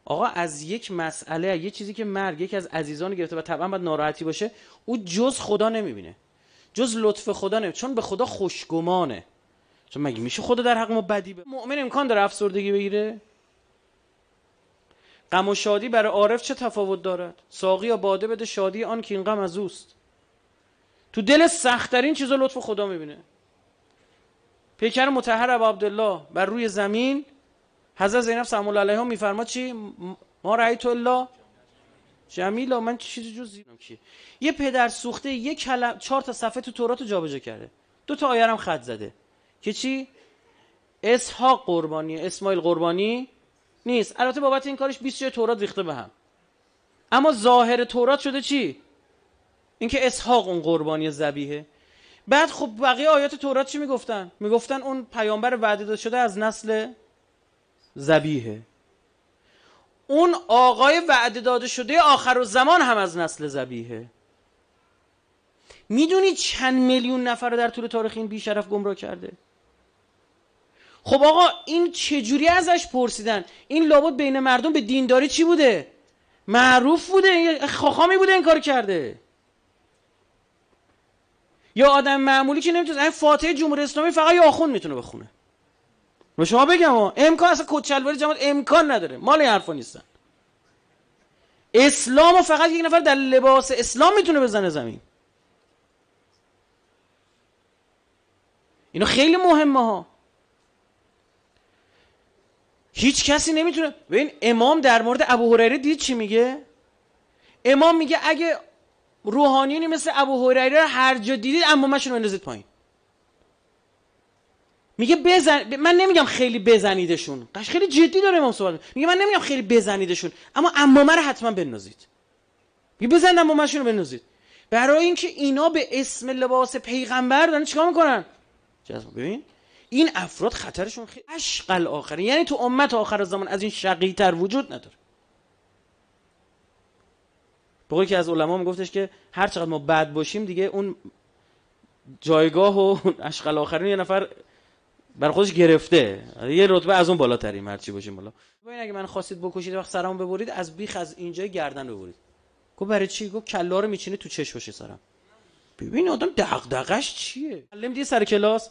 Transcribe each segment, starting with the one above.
آقا از یک مسئله، یه چیزی که مرگ یکی از عزیزان گرفته و طبعا باید ناراحتی باشه، او جز خدا نمیبینه، جز لطف خدا نمیبینه، چون به خدا خوشگمانه. چون مگه میشه خدا در حق ما بدی مؤمن امکان داره افسردگی بگیره؟ غم و شادی برای عارف چه تفاوت دارد؟ ساقی یا باده بده شادی آن که این غم از اوست. تو دل سخت‌ترین چیزا لطف خدا میبینه. پیکر مطهر ابو عبدالله بر روی زمین، حضرت زینب سلام الله علیها میفرماد چی؟ ما رأیت الله جمیلا، من چیزی جز زیرم کیه؟ یه پدر سوخته یک کلم 4 تا صفحه تو تورات رو جابجا کرده، 2 تا آیه هم خط زده که چی؟ اسحاق قربانی، اسماعیل قربانی نیست. البته بابت این کارش 20 جای تورات ریخته به هم، اما ظاهر تورات شده چی؟ اینکه اسحاق اون قربانی ذبیحه. بعد خب بقیه آیات تورات چی میگفتن؟ میگفتن اون پیامبر وعده داده شده از نسل ذبیحه، اون آقای وعده داده شده آخرالزمان هم از نسل ذبیحه. میدونی چند میلیون نفر رو در طول تاریخ این بیشرف گمراه کرده؟ خب آقا این چجوری ازش پرسیدن؟ این لابد بین مردم به دینداری چی بوده؟ معروف بوده، خاخامی بوده این کار کرده. یا آدم معمولی که نمیتونه، این فاتحه جمهوری اسلامی فقط یه آخوند میتونه بخونه. به شما بگم امکان اصلا کچلواری جماعت امکان نداره، مال این حرفا نیستن. اسلامو فقط یک نفر در لباس اسلام میتونه بزنه زمین. اینا خیلی مهمه ها. هیچ کسی نمیتونه. ببین امام در مورد ابو هریره دید چی میگه؟ امام میگه اگه روحانیونی مثل ابو هریره هر جا دیدید عمامشون رو بندازید پایین. میگه من نمیگم خیلی بزنیدشون، خیلی جدی داره امام صحبت میگه، من نمیگم خیلی بزنیدشون، اما عمامه رو حتما بندازید. میگه بزنید عمامشون رو بندازید، برای اینکه اینا به اسم لباس پیغمبر دارن چیکار میکنن؟ ببین این افراد خطرشون خیلی اشقل آخره، یعنی تو امت آخر زمان از این شقی‌تر وجود نداره. بقول که از علما میگفتش که هر چقدر ما بد باشیم دیگه اون جایگاه و اشقل آخرین یه نفر بر خودش گرفته، یه رتبه از اون بالاتریم هر چی باشیم بالا. ببین اگه من خواستید بکشید وقت سرمو ببرید از بیخ از اینجای گردن ببرید. گفت برای چی؟ گفت کلا رو میچینه تو چشمش سرم. ببین آدم دغدغش چیه؟ معلم دیگه سر کلاس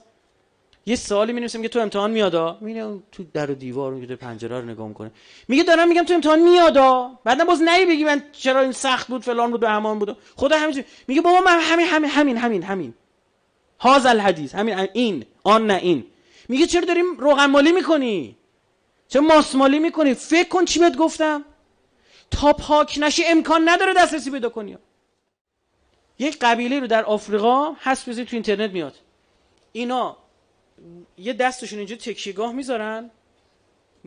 یه سوالی می‌نویسم که تو امتحان میادا، میبینه تو در و دیوار میگه پنجره رو نگاه میکنه، میگه دارم میگم تو امتحان میادا، بعدم باز نهی بگی من چرا این سخت بود فلان بود بهمان بود، خدا همینجوری میگه بابا من همین هاذا الحدیث، همین این آن نه این. میگه چرا داریم روغن مالی میکنی؟ چرا ماست مالی میکنی؟ فکر کن چی بهت گفتم. تا پاک نشی امکان نداره دسترسی پیدا کنی. یک قبیله رو در آفریقا هست، بزنید تو اینترنت میاد، اینا یه دستشون اینجا تکیهگاه میذارن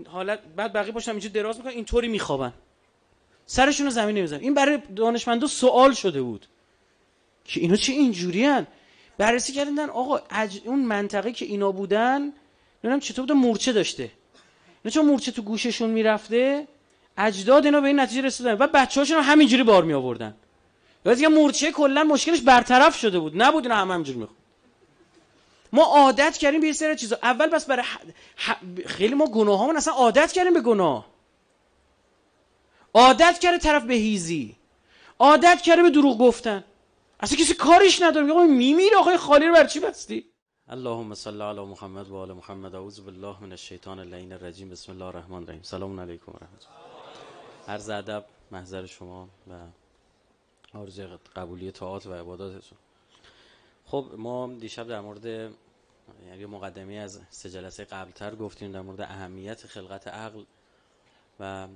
حالت، بعد بقیه پاشن اینجا دراز میکنن اینطوری میخوابن، سرشون رو زمین نمیذارن. این برای دانشمندا سوال شده بود که اینا چه اینجوریان. بررسی کردن آقا اون منطقه که اینا بودن نمیدونم چطور بوده، مورچه داشته، اینا چون مورچه تو گوششون میرفته اجداد اینا به این نتیجه رسیدن و بچه‌هاشون هم همینجوری بار می آوردن. یعنی دیگه مورچه کلا مشکلش برطرف شده بود، نبود اینا همینجوری میخواد. ما عادت کردیم به یه سری چیزا، اول بس برای خیلی ما گناهامون اصلا عادت کردیم به گناه، عادت کرده طرف به هیزی، عادت کرده به دروغ گفتن، اصلا کسی کاریش نداره. میگه میمیره آقای خالی رو بر چی بستی؟ اللهم صل علی محمد و آل محمد. اعوذ بالله من الشیطان اللعین الرجیم. بسم الله الرحمن الرحیم. سلام علیکم و رحمت الله. عرض ادب محضر شما و آرزوی قبولی طاعات و عباداتتون. خب ما دیشب در مورد یعنی مقدمه از 3 جلسه قبلتر گفتیم در مورد اهمیت خلقت عقل و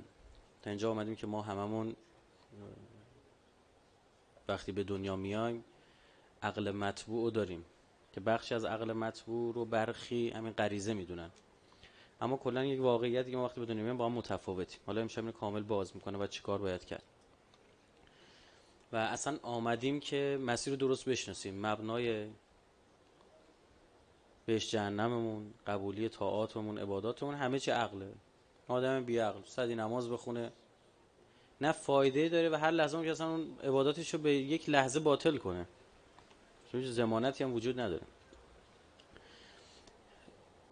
تا اینجا آمدیم که ما هممون وقتی به دنیا میایم عقل مطبوع داریم که بخشی از عقل مطبوع رو برخی همین غریزه میدونن، اما کلا یک واقعیتی که ما وقتی به دنیا میایم با هم متفاوتیم. حالا امشب اینو کامل باز میکنه و چیکار باید کرد و اصلا آمدیم که مسیر رو درست بشناسیم. مبنای بهش جهنممون، قبولی طاعاتمون، عباداتمون همه چی عقله. آدم بی عقل صدی نماز بخونه نه فایده داره و هر لحظه ممکنه اصلا اون عباداتشو به یک لحظه باطل کنه، چون ضمانتی هم وجود نداره.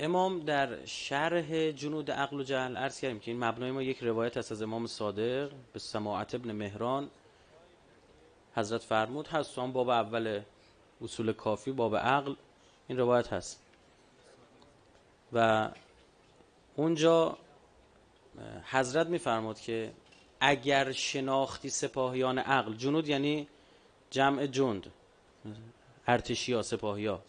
امام در شرح جنود عقل و جهل عرض کردیم که این مبنای ما یک روایت هست از امام صادق به سماعت ابن مهران. حضرت فرمود هست تو هم باب اول اصول کافی باب عقل این روایت هست و اونجا حضرت میفرمود که اگر شناختی سپاهیان عقل، جنود یعنی جمع جند، ارتشیا، سپاهیا،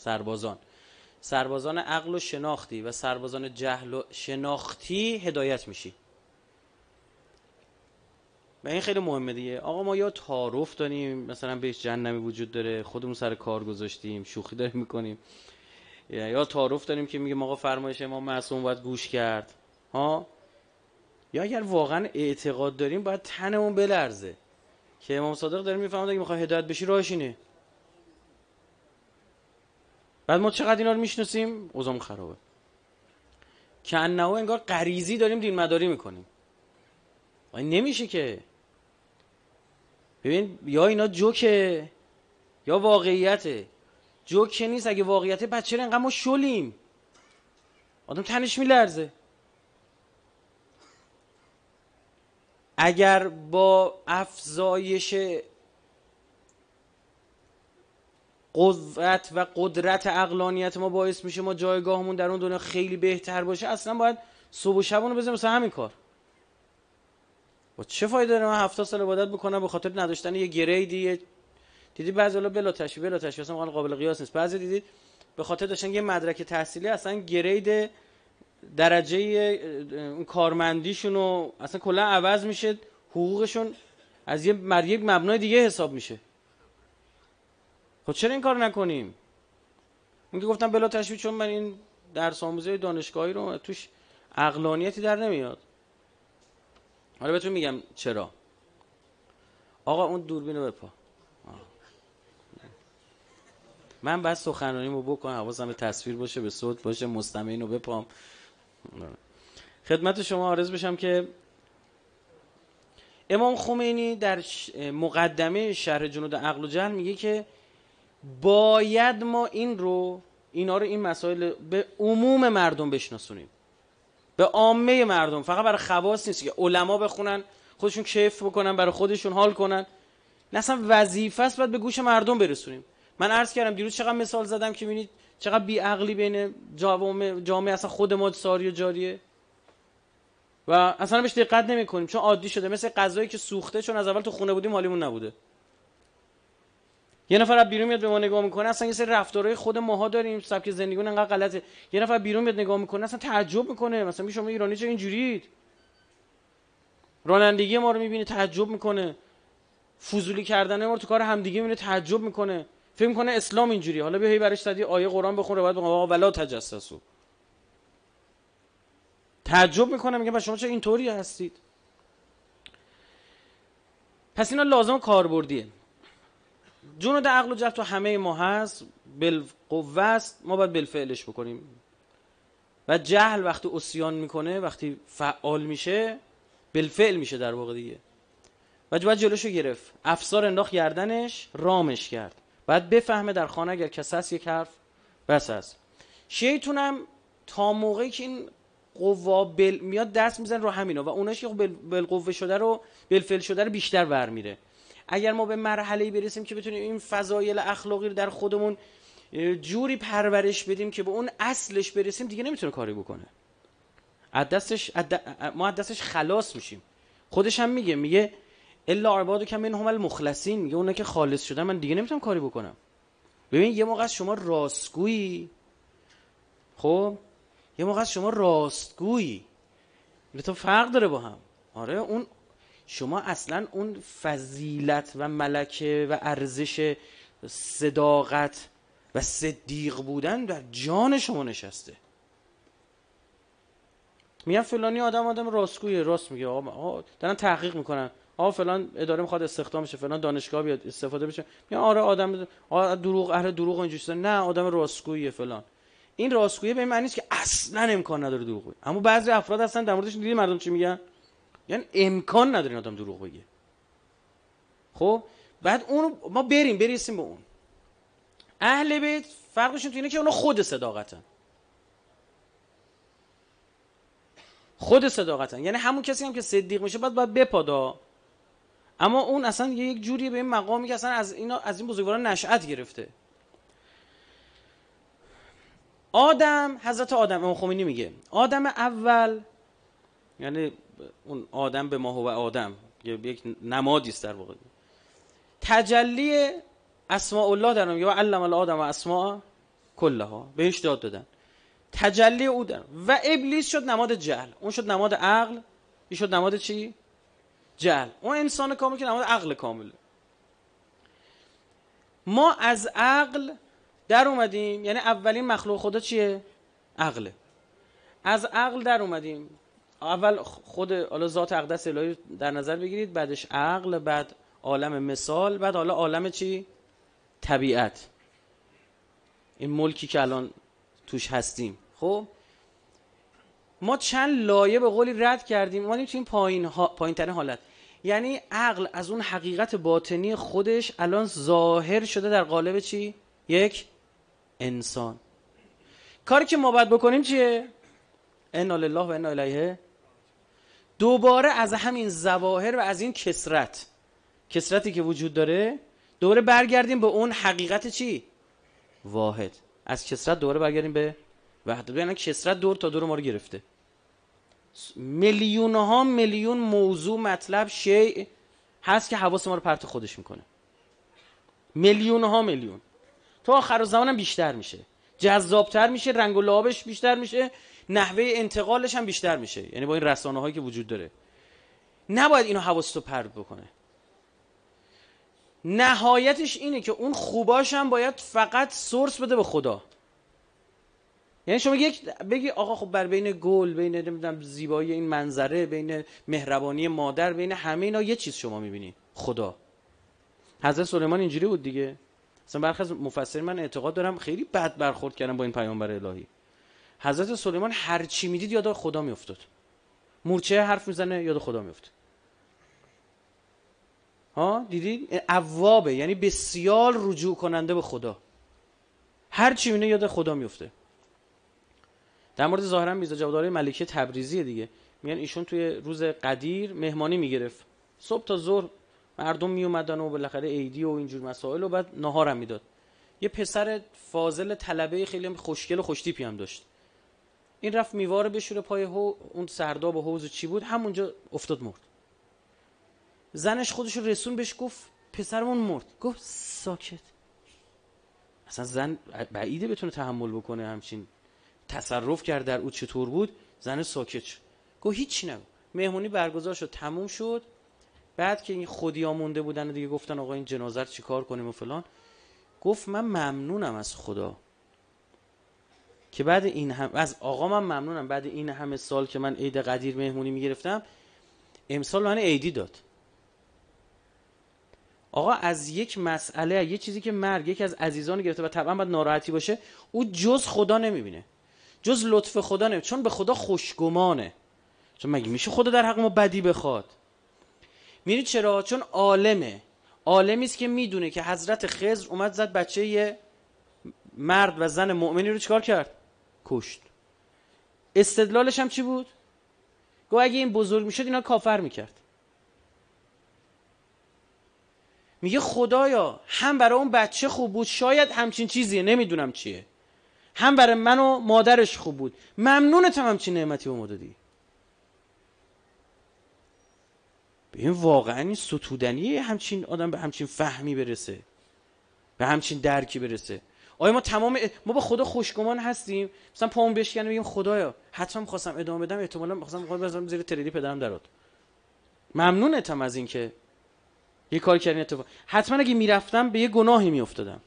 سربازان عقل و شناختی و سربازان جهل و شناختی هدایت میشی. و این خیلی مهمه دیگه. آقا ما یا تعارف داریم مثلا بهش جهنمی وجود داره خودمون سر کار گذاشتیم شوخی داریم میکنیم، یا تعارف داریم که میگه آقا فرمایش امام معصوم باید گوش کرد ها، یا اگر واقعا اعتقاد داریم باید تنمون بلرزه که امام صادق داره میفهمه اگه میخوای هدایت بشی راهش اینه. بعد ما چقدر اینا رو میشناسیم اوضاعمون خرابه، که انه انگار غریزی داریم دین مداری میکنیم. این نمیشه که. ببین یا اینا جوکه یا واقعیته. جوک نیست، اگه واقعیته بعد چرا انقدر ما شلیم؟ آدم تنش میلرزه. اگر با افزایش قوت و قدرت عقلانیت ما باعث میشه ما جایگاهمون در اون دنیا خیلی بهتر باشه، اصلا باید صبح و شبونو بزنیم مثلا همین کار. با چه فایده داره من 70 سال عبادت بکنم به خاطر نداشتن یه گریدی؟ دیدی بعضی وقتا بلا تشبیه اصلا قابل قیاس نیست. بعضی دیدید به خاطر داشتن یه مدرک تحصیلی اصلا گرید درجه اون کارمندیشون رو اصلا کلا عوض میشه، حقوقشون از یک مبنای دیگه حساب میشه. خب چرا این کار نکنیم؟ من که گفتم بلا تشبیه چون من این درس آموزی دانشگاهی رو توش عقلانیتی در نمیاد. حالا بهتون میگم چرا. آقا اون دوربینو بپا. من بعد سخنرانیمو بکنم حواسم به تصویر باشه به صوت باشه مستمعینو بپام. خدمت شما عرض بشم که امام خمینی در مقدمه شرح جنود عقل و جهل میگه که باید ما اینا رو این مسائل به عموم مردم بشناسونیم، به عامه مردم، فقط برای خواص نیست که علما بخونن خودشون کیف بکنن برای خودشون حال کنن، نه اصلا وظیفه است باید به گوش مردم برسونیم. من عرض کردم دیروز چقدر مثال زدم که ببینید چقدر بی عقلی بین جامعه اصلا خود ما ساری و جاریه و اصلا بهش دقت نمی‌کنیم چون عادی شده، مثل غذایی که سوخته چون از اول تو خونه بودیم حالیمون نبوده. یه نفر از بیرون میاد به ما نگاه میکنه، اصلا یه سری رفتارهای خود ماها داریم سبک زندگیمون انقدر غلطه، یه نفر بیرون میاد نگاه میکنه اصلا تعجب میکنه، مثلا شما ایرانی چه اینجورید؟ رانندگی ما رو میبینه تعجب میکنه، فضولی کردن ما رو تو کار همدیگه میبینه تعجب میکنه، فکر میکنه اسلام اینجوری. حالا بیا هی براش صدی آیه قرآن بخونه بعد بگم آقا ولا تجسسوا. تعجب میکنه میگه شما چه اینطوری هستید؟ پس اینا لازم کاربردیه. جنود عقل و جهل تو همه ما هست، بالقوه است، ما باید بالفعلش بکنیم. و جهل وقتی عصیان میکنه، وقتی فعال میشه، بالفعل میشه در واقع دیگه. و باید جلوشو گرفت، افسار انداخت گردنش، رامش کرد. بعد بفهمه در خانه اگر کس هست یک حرف بس هست. شیطونم تا موقعی که این قوا میاد دست میزن رو همینا و اوناش که بالقوه شده رو بالفعل شده رو بیشتر برمیره. اگر ما به مرحله‌ای برسیم که بتونیم این فضایل اخلاقی رو در خودمون جوری پرورش بدیم که به اون اصلش برسیم، دیگه نمیتونه کاری بکنه. ما از دستش خلاص میشیم. خودش هم میگه الا عبادک منهم المخلصین، میگه اونا که خالص شدن من دیگه نمیتونم کاری بکنم. ببین یه موقع شما راستگویی، خب یه موقع شما راستگویی، این تو فرق داره با هم. آره اون شما اصلا اون فضیلت و ملکه و ارزش صداقت و صدیق بودن در جان شما نشسته. میگن فلانی آدم راستگویه، راست میگه، آقا دارن تحقیق میکنن، فلان اداره میخواد استخدام شه، فلان دانشگاه بیاد استفاده بشه، میگن آره آدم دروغ، اهل دروغ و اینجوریه. نه، آدم راستگویه فلان. این راستگویی به این معنی نیست که اصلا امکان نداره دروغ بگه، اما بعضی افراد هستن در موردش دیدی مردم چی میگن، یعنی امکان نداره آدم دروغ بگه. خب بعد اون ما برسیم به اون. اهل بیت فرقشون تو اینه که اونا خود صداقتن. خود صداقتن، یعنی همون کسی هم که صدیق میشه باید بپادا، اما اون اصلا یک جوری به این مقامی که اصلا از این بزرگواران نشأت گرفته. حضرت آدم، امام خمینی میگه آدم اول، یعنی اون آدم به ما هو آدم، یک نمادی است در واقع، تجلی اسماء الله در اون میگه و علم الآدم و اسماء کلها، بهش داد دادن، تجلی او در. و ابلیس شد نماد جهل، اون شد نماد عقل، این شد نماد چی؟ جهل. اون انسان کامل که نماد عقل کامله. ما از عقل در اومدیم، یعنی اولین مخلوق خدا چیه؟ عقله. از عقل در اومدیم، اول خود حالا ذات اقدس الهی در نظر بگیرید، بعدش عقل، بعد عالم مثال، بعد حالا عالم چی؟ طبیعت، این ملکی که الان توش هستیم. خب ما چند لایه به قولی رد کردیم، اومدیم تو این پایین ترین حالت، یعنی عقل از اون حقیقت باطنی خودش الان ظاهر شده در قالب چی؟ یک انسان. کاری که ما باید بکنیم چیه؟ انا لله و انا الیه، دوباره از همین ظواهر و از این کثرتی که وجود داره دوباره برگردیم به اون حقیقت چی؟ واحد. از کثرت دوباره برگردیم به وحدت. یعنی کثرت دور تا دور ما رو گرفته، میلیون ها میلیون موضوع، مطلب، شیء هست که حواس ما رو پرت خودش میکنه، میلیون ها میلیون. تا آخر زمان هم بیشتر میشه، جذابتر میشه، رنگ و لعابش بیشتر میشه، نحوه انتقالش هم بیشتر میشه، یعنی با این رسانه هایی که وجود داره. نباید اینو حواستو پرت بکنه. نهایتش اینه که اون خوباش هم باید فقط سورس بده به خدا. یعنی شما بگی آقا خب بر بین گل، بین نمیدونم زیبایی این منظره، بین مهربانی مادر، بین همه اینا یه چیز شما میبینی، خدا. حضرت سلیمان اینجوری بود دیگه. مثلا برخی از مفسرین من اعتقاد دارم خیلی بد برخورد کردن با این پیامبر الهی. حضرت سلیمان هر چی میدید یاد خدا میافتاد. مورچه حرف میزنه یاد خدا میافته. ها دیدید؟ اوابه، یعنی بسیار رجوع کننده به خدا. هر چی میبینه یاد خدا میفته. در مورد ظاهرا میرزا جوادآلی ملکی تبریزی دیگه، میگن ایشون توی روز قدیر مهمانی میگرفت، صبح تا ظهر مردم میومدن و بالاخره عیدی و اینجور مسائل، و بعد ناهارم میداد. یه پسر فاضل طلبه خیلی خوشگل و خوشتیپی هم داشت. این رفت میواره بشوره پای اون سرداب و حوض چی بود، همونجا افتاد مرد. زنش خودش رو رسون بهش گفت پسرمون مرد. گفت ساکت. اصلا زن بعیده بتونه تحمل بکنه همچین تصرف کرد در او چطور بود. زن ساکت شد. گفت هیچی نگو. مهمونی برگزار شد، تموم شد. بعد که این خودیا مونده بودن و دیگه گفتن آقا این جنازه رو چیکار کنیم و فلان، گفت من ممنونم از خدا که بعد این از آقا من ممنونم بعد این همه سال که من عید قدیر مهمونی میگرفتم، امسال من عیدی داد. آقا از یک مسئله، یه چیزی که مرگ یکی از عزیزان گرفته و طبعا باید ناراحتی باشه، او جز خدا نمیبینه، جز لطف خدا نمیبینه، چون به خدا خوشگمانه. چون مگه میشه خدا در حق ما بدی بخواد؟ میرید چرا؟ چون عالمی است که میدونه که حضرت خضر اومد زد بچه یه مرد و زن مؤمنی رو چیکار کرد؟ کشت. استدلالش هم چی بود؟ گفت اگه این بزرگ میشد اینا کافر میکرد. میگه خدایا هم برای اون بچه خوب بود، شاید همچین چیزیه نمیدونم چیه، هم برای من و مادرش خوب بود، ممنونتم همچین نعمتی به ما دادی. ببین واقعا این ستودنیه همچین آدم به همچین فهمی برسه، به همچین درکی برسه. آیا ما با خدا خوشگمان هستیم؟ مثلا پامون بشکنه بگیم خدایا حتما می‌خواستم ادامه بدم، احتمالاً می‌خواستم بذارم زیر تریلی پدرم درات، ممنونتم از این که یه کار کردین اتفاق. حتما اگه میرفتم به یه گناهی میافتادم.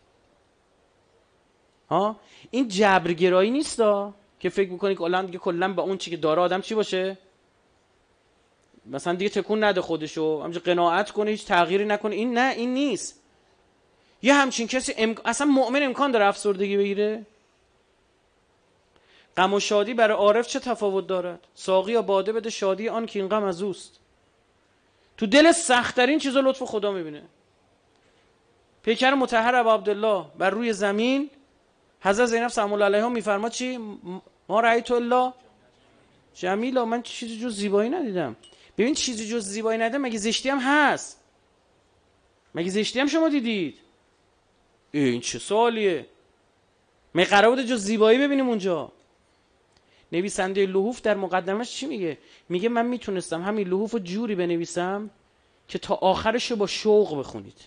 ها این جبرگرایی نیستا که فکر میکنی که الان دیگه کلا با اون چی که داره آدم چی باشه، مثلا دیگه تکون نده خودشو، همینجوری قناعت کنه، هیچ تغییری نکنه. این نه، این نیست. یه همچین کسی اصلا مؤمن امکان داره افسردگی بگیره؟ غم و شادی برای عارف چه تفاوت دارد؟ ساقی یا باده بده شادی آن که این غم از اوست. تو دل سخت‌ترین چیزا لطف خدا میبینه. پیکر مطهر ابو عبدالله بر روی زمین، حضرت زینب سلام الله علیها میفرماد چی؟ ما رأیت الا جمیلا من چیزی جز زیبایی ندیدم. ببین چیزی جز زیبایی ندیدم، مگه زشتی هم هست؟ مگه زشتی هم شما دیدید؟ این چه سوالیه؟ مگه قرار بوده جز زیبایی ببینیم اونجا؟ نویسنده لحوف در مقدمش چی میگه؟ میگه من میتونستم همین لحوف رو جوری بنویسم که تا آخرش با شوق بخونید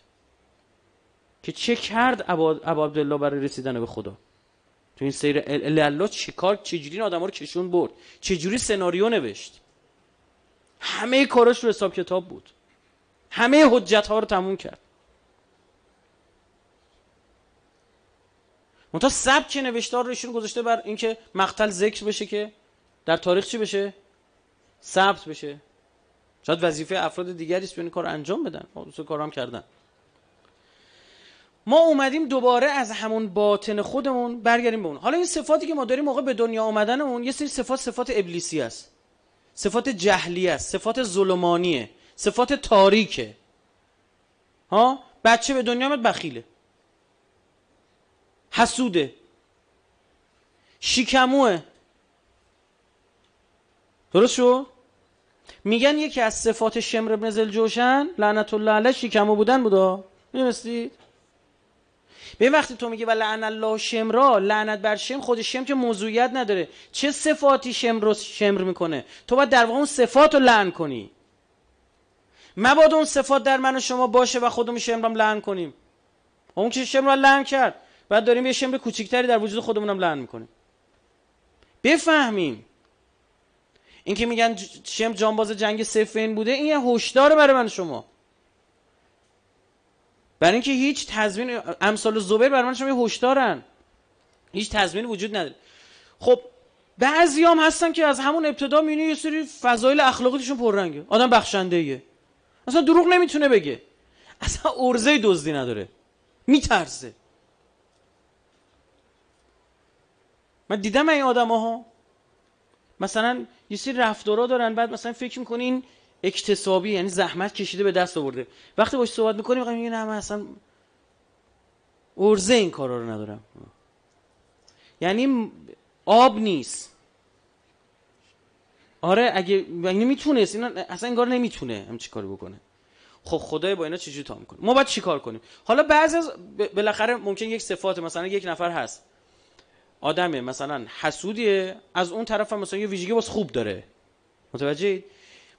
که چه کرد ابا عبدالله برای رسیدن به خدا. تو این سیر الله چجوری این آدم ها رو کشون برد، چجوری سناریو نوشت، همه کاراش رو حساب کتاب بود، همه حجت ها رو تموم کرد. منتها سبک نوشتار رو ایشون گذاشته بر اینکه مقتل ذکر بشه که در تاریخ چی بشه؟ ثبت بشه. شاید وظیفه افراد دیگری است این کار انجام بدن، اون کارا هم کردن. ما اومدیم دوباره از همون باطن خودمون برگردیم به اون. حالا این صفاتی که ما داریم موقع به دنیا اومدنمون، یه سری صفات ابلیسی است، صفات جهلی است، صفات ظلمانیه، صفات تاریکه. ها بچه به دنیا اومد بخیله، حسوده، شیکموه. درست شو؟ میگن یکی از صفات شمر بن ذوالجوشن لعنت الله علیه شیکمو بودن بودا. می‌دونستید؟ به وقتی تو میگی ولعن الله شمرا، لعنت بر شمر، خود شمر که موضوعیت نداره، چه صفاتی شمر رو شمر میکنه؟ تو باید در واقع اون صفات رو لعن کنی، مبادا اون صفات در من و شما باشه و خودمون شمر هم لعن کنیم. اون که شمر رو لعن کرد، بعد داریم یه شمر کوچیکتری در وجود خودمون هم لعن میکنیم. بفهمیم این که میگن شمر جانباز جنگ صفین بوده، این یه هشدار برای من و شما، برای اینکه هیچ تضمین، امثال زبیر برای من شما یه هشدارن، هیچ تضمینی وجود نداره. خب بعضیام هستن که از همون ابتدا میبینی یه سری فضایل اخلاقیشون پررنگه، آدم بخشنده‌ایه، اصلا دروغ نمیتونه بگه، اصلا ارزه دزدی نداره، میترسه. من دیدم این آدم‌ها مثلا یه سری رفتارا دارن، بعد مثلا فکر می‌کنی این اکتسابی، یعنی زحمت کشیده به دست آورده. وقتی باهاش صحبت می‌کنی میگه نه من اصلا ارزه این کارا رو ندارم. یعنی آب نیست. آره اگه یعنی میتونست، اینا اصلا انگار نمیتونه هم چی کاری بکنه. خب خدای با اینا چجوری تا میکنه؟ ما باید چیکار کنیم؟ حالا بعضی از بالاخره ممکن یک صفات، مثلا یک نفر هست آدمه مثلا حسودیه، از اون طرف هم مثلا یه ویژگی واسه خوب داره، متوجهید؟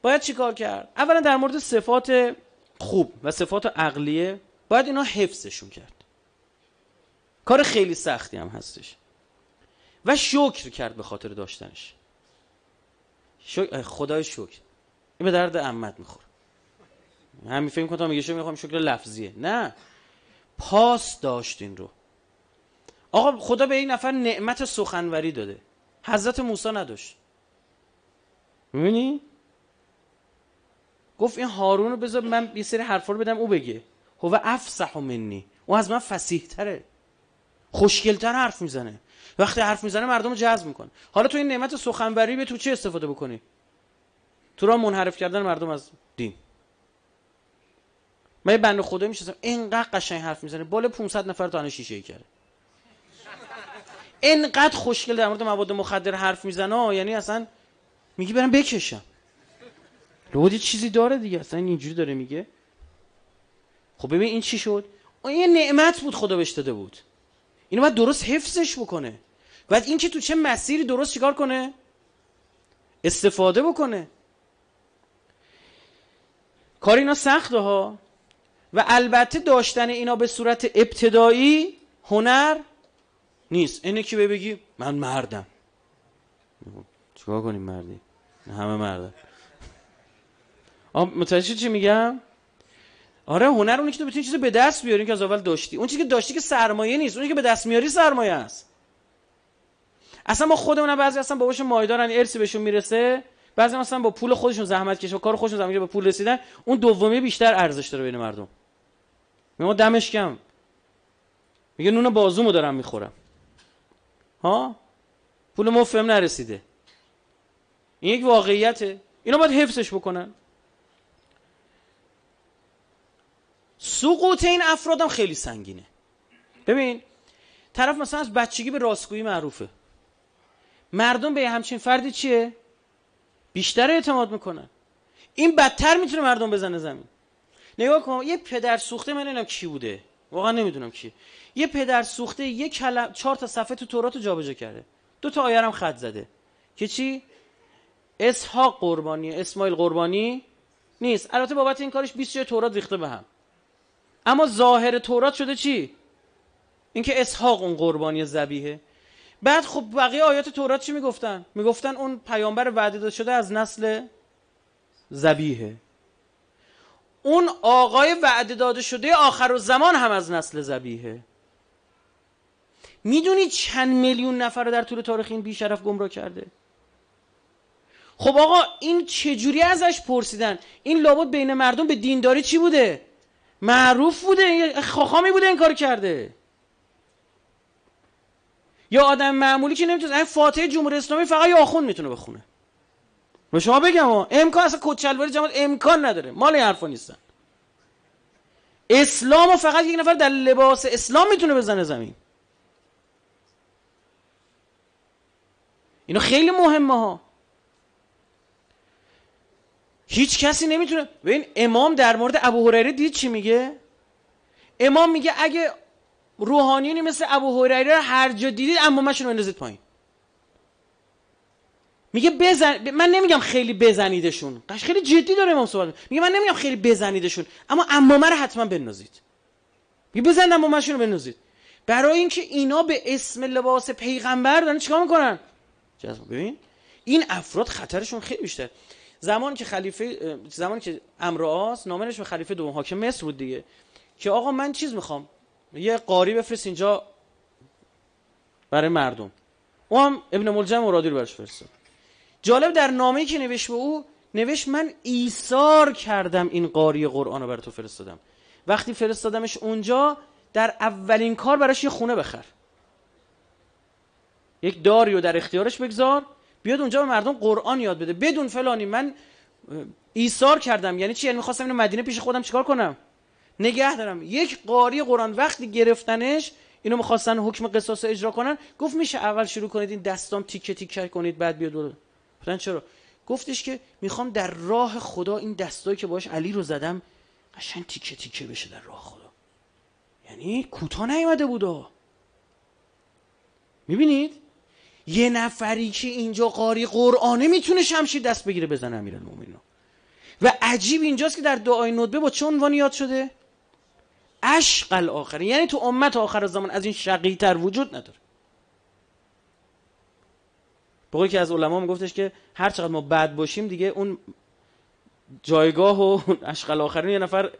باید چیکار کرد؟ اولا در مورد صفات خوب و صفات عقلیه باید اینا حفظشون کرد. کار خیلی سختی هم هستش و شکر کرد به خاطر داشتنش. خدای شکر، این به درد عمت میخوره. همین فکر کنم میگه میخوام شکر لفظیه، نه، پاس داشت این رو. آقا خدا به این نفر نعمت سخنوری داده، حضرت موسی نداشت. میبینی؟ گفت این هارون رو بذار من یه سری حرفا رو بدم او بگه، هو افصح منی، او از من فصیح تره، خوشگل‌تر حرف میزنه، وقتی حرف میزنه مردم رو جذب میکنه. حالا تو این نعمت سخنوری به تو چه استفاده بکنی؟ تو را منحرف کردن مردم از دین. من یه بنده خدایی میشستم اینقدر قشنگ حرف میزنه، بالا 500 نفر تانه شیشه کرده، اینقدر خوشگل در مورد مواد مخدر حرف میزنه، یعنی اصلا میگی برم بکشم، لودی چیزی داره دیگه، اصلا اینجوری داره میگه. خب ببین این چی شد؟ اون یه نعمت بود خدا بهش داده بود، اینو باید درست حفظش بکنه، بعد این که تو چه مسیری درست چیکار کنه؟ استفاده بکنه. کار اینا سخته ها، و البته داشتن اینا به صورت ابتدایی هنر نیست. اینه که بگی من مردم، چیکار کنیم مردی؟ همه مردن. متوجه چی میگم؟ آره هنر اونی که تو بتونی چیزو به دست بیاری که از اول داشتی، اون چیزی که داشتی که سرمایه نیست، اونی که به دست میاری سرمایه است. اصلا ما خودمون بعضی اصلا باباشون مایدارن، ارثی بهشون میرسه، بعضی مثلا با پول خودشون زحمت کش و کار خودشون زحمت کش به پول رسیدن، اون دومی بیشتر ارزش داره بین مردم. ما دمش کم، میگه نون بازومو دارم میخورم، ها پول مفهم نرسیده. این یک واقعیته، اینا باید حفظش بکنن. سقوط این افرادم خیلی سنگینه. ببین طرف مثلا از بچگی به راستگویی معروفه، مردم به همچین فردی چیه؟ بیشتر اعتماد میکنن. این بدتر میتونه مردم بزنه زمین. نگاه کن، یه پدر سوخته، من نمیدونم کی بوده، واقعا نمیدونم کی، یه پدر سوخته یه کلم 4 تا صفحه تو تورات رو جابجا کرده، 2 تا آیه هم خط زده که چی؟ اسحاق قربانی، اسماعیل قربانی نیست. البته بابت این کارش 20 جای تورات ریخته به هم، اما ظاهر تورات شده چی؟ اینکه اسحاق اون قربانی ذبیحه. بعد خب بقیه آیات تورات چی میگفتن؟ میگفتن اون پیامبر وعده داده شده از نسل ذبیحه، اون آقای وعده داده شده آخرالزمان هم از نسل ذبیحه. میدونی چند میلیون نفر رو در طول تاریخ این بیشرف گمراه کرده؟ خب آقا این چجوری ازش پرسیدن؟ این لابد بین مردم به دینداری چی بوده؟ معروف بوده، خاخامی بوده این کار کرده. یا آدم معمولی که نمیتونه فاتحه جمهوری اسلامی فقط یه آخوند میتونه بخونه. به شما بگم امکان اصلا کچلواری جماعت امکان نداره، مال این حرفا نیستن. اسلامو فقط یک نفر در لباس اسلام میتونه بزنه زمین. اینو خیلی مهمه ها. هیچ کسی نمیتونه. ببین امام در مورد ابو هریره دید چی میگه؟ امام میگه اگه روحانیونی مثل ابو هریره هر جا دیدید عمامشون رو بندازید پایین. میگه من نمیگم خیلی بزنیدشون، خیلی جدی داره امام صحبت میگه، من نمیگم خیلی بزنیدشون، اما عمامه رو حتما بندازید. میگه بزنید عمامشون رو بندازید، برای اینکه اینا به اسم لباس پیغمبر دارن چیکار میکنن؟ ببین این افراد خطرشون خیلی بیشتر. زمانی که عمرو عاص نامه به خلیفه دوم حاکم مصر بود دیگه، که آقا من چیز میخوام، یه قاری بفرست اینجا برای مردم. او هم ابن ملجم مرادی رو برش فرستاد. جالب در نامه‌ای که نوشت به او، نوشت من ایثار کردم این قاری قرآن رو برای تو فرستادم. وقتی فرستادمش اونجا، در اولین کار براش یه خونه بخر، یک داری رو در اختیارش بگذار، بیاد اونجا به مردم قرآن یاد بده بدون فلانی. من ایثار کردم یعنی چی؟ یعنی می‌خواستم اینو مدینه پیش خودم چیکار کنم؟ نگه دارم. یک قاری قرآن وقتی گرفتنش، اینو می‌خواستن حکم قصاص اجرا کنن، گفت میشه اول شروع کنید این دستام تیکه تیکه کنید بعد بیاد. گفتن چرا؟ گفتش که میخوام در راه خدا این دستایی که باش علی رو زدم قشنگ تیکه تیکه بشه در راه خدا. یعنی کوتاه نیومده بودا. میبینید یه نفری که اینجا قاری قرآنه میتونه شمشیر دست بگیره بزنه امیرالمومنین. و عجیب اینجاست که در دعای ندبه با چه عنوانی یاد شده؟ عشق الاخرین، یعنی تو امت آخر زمان از این شقی‌تر وجود نداره. بقیه که از علما میگفتش که هر چقدر ما بد باشیم دیگه اون جایگاه و عشق الاخرین یه نفر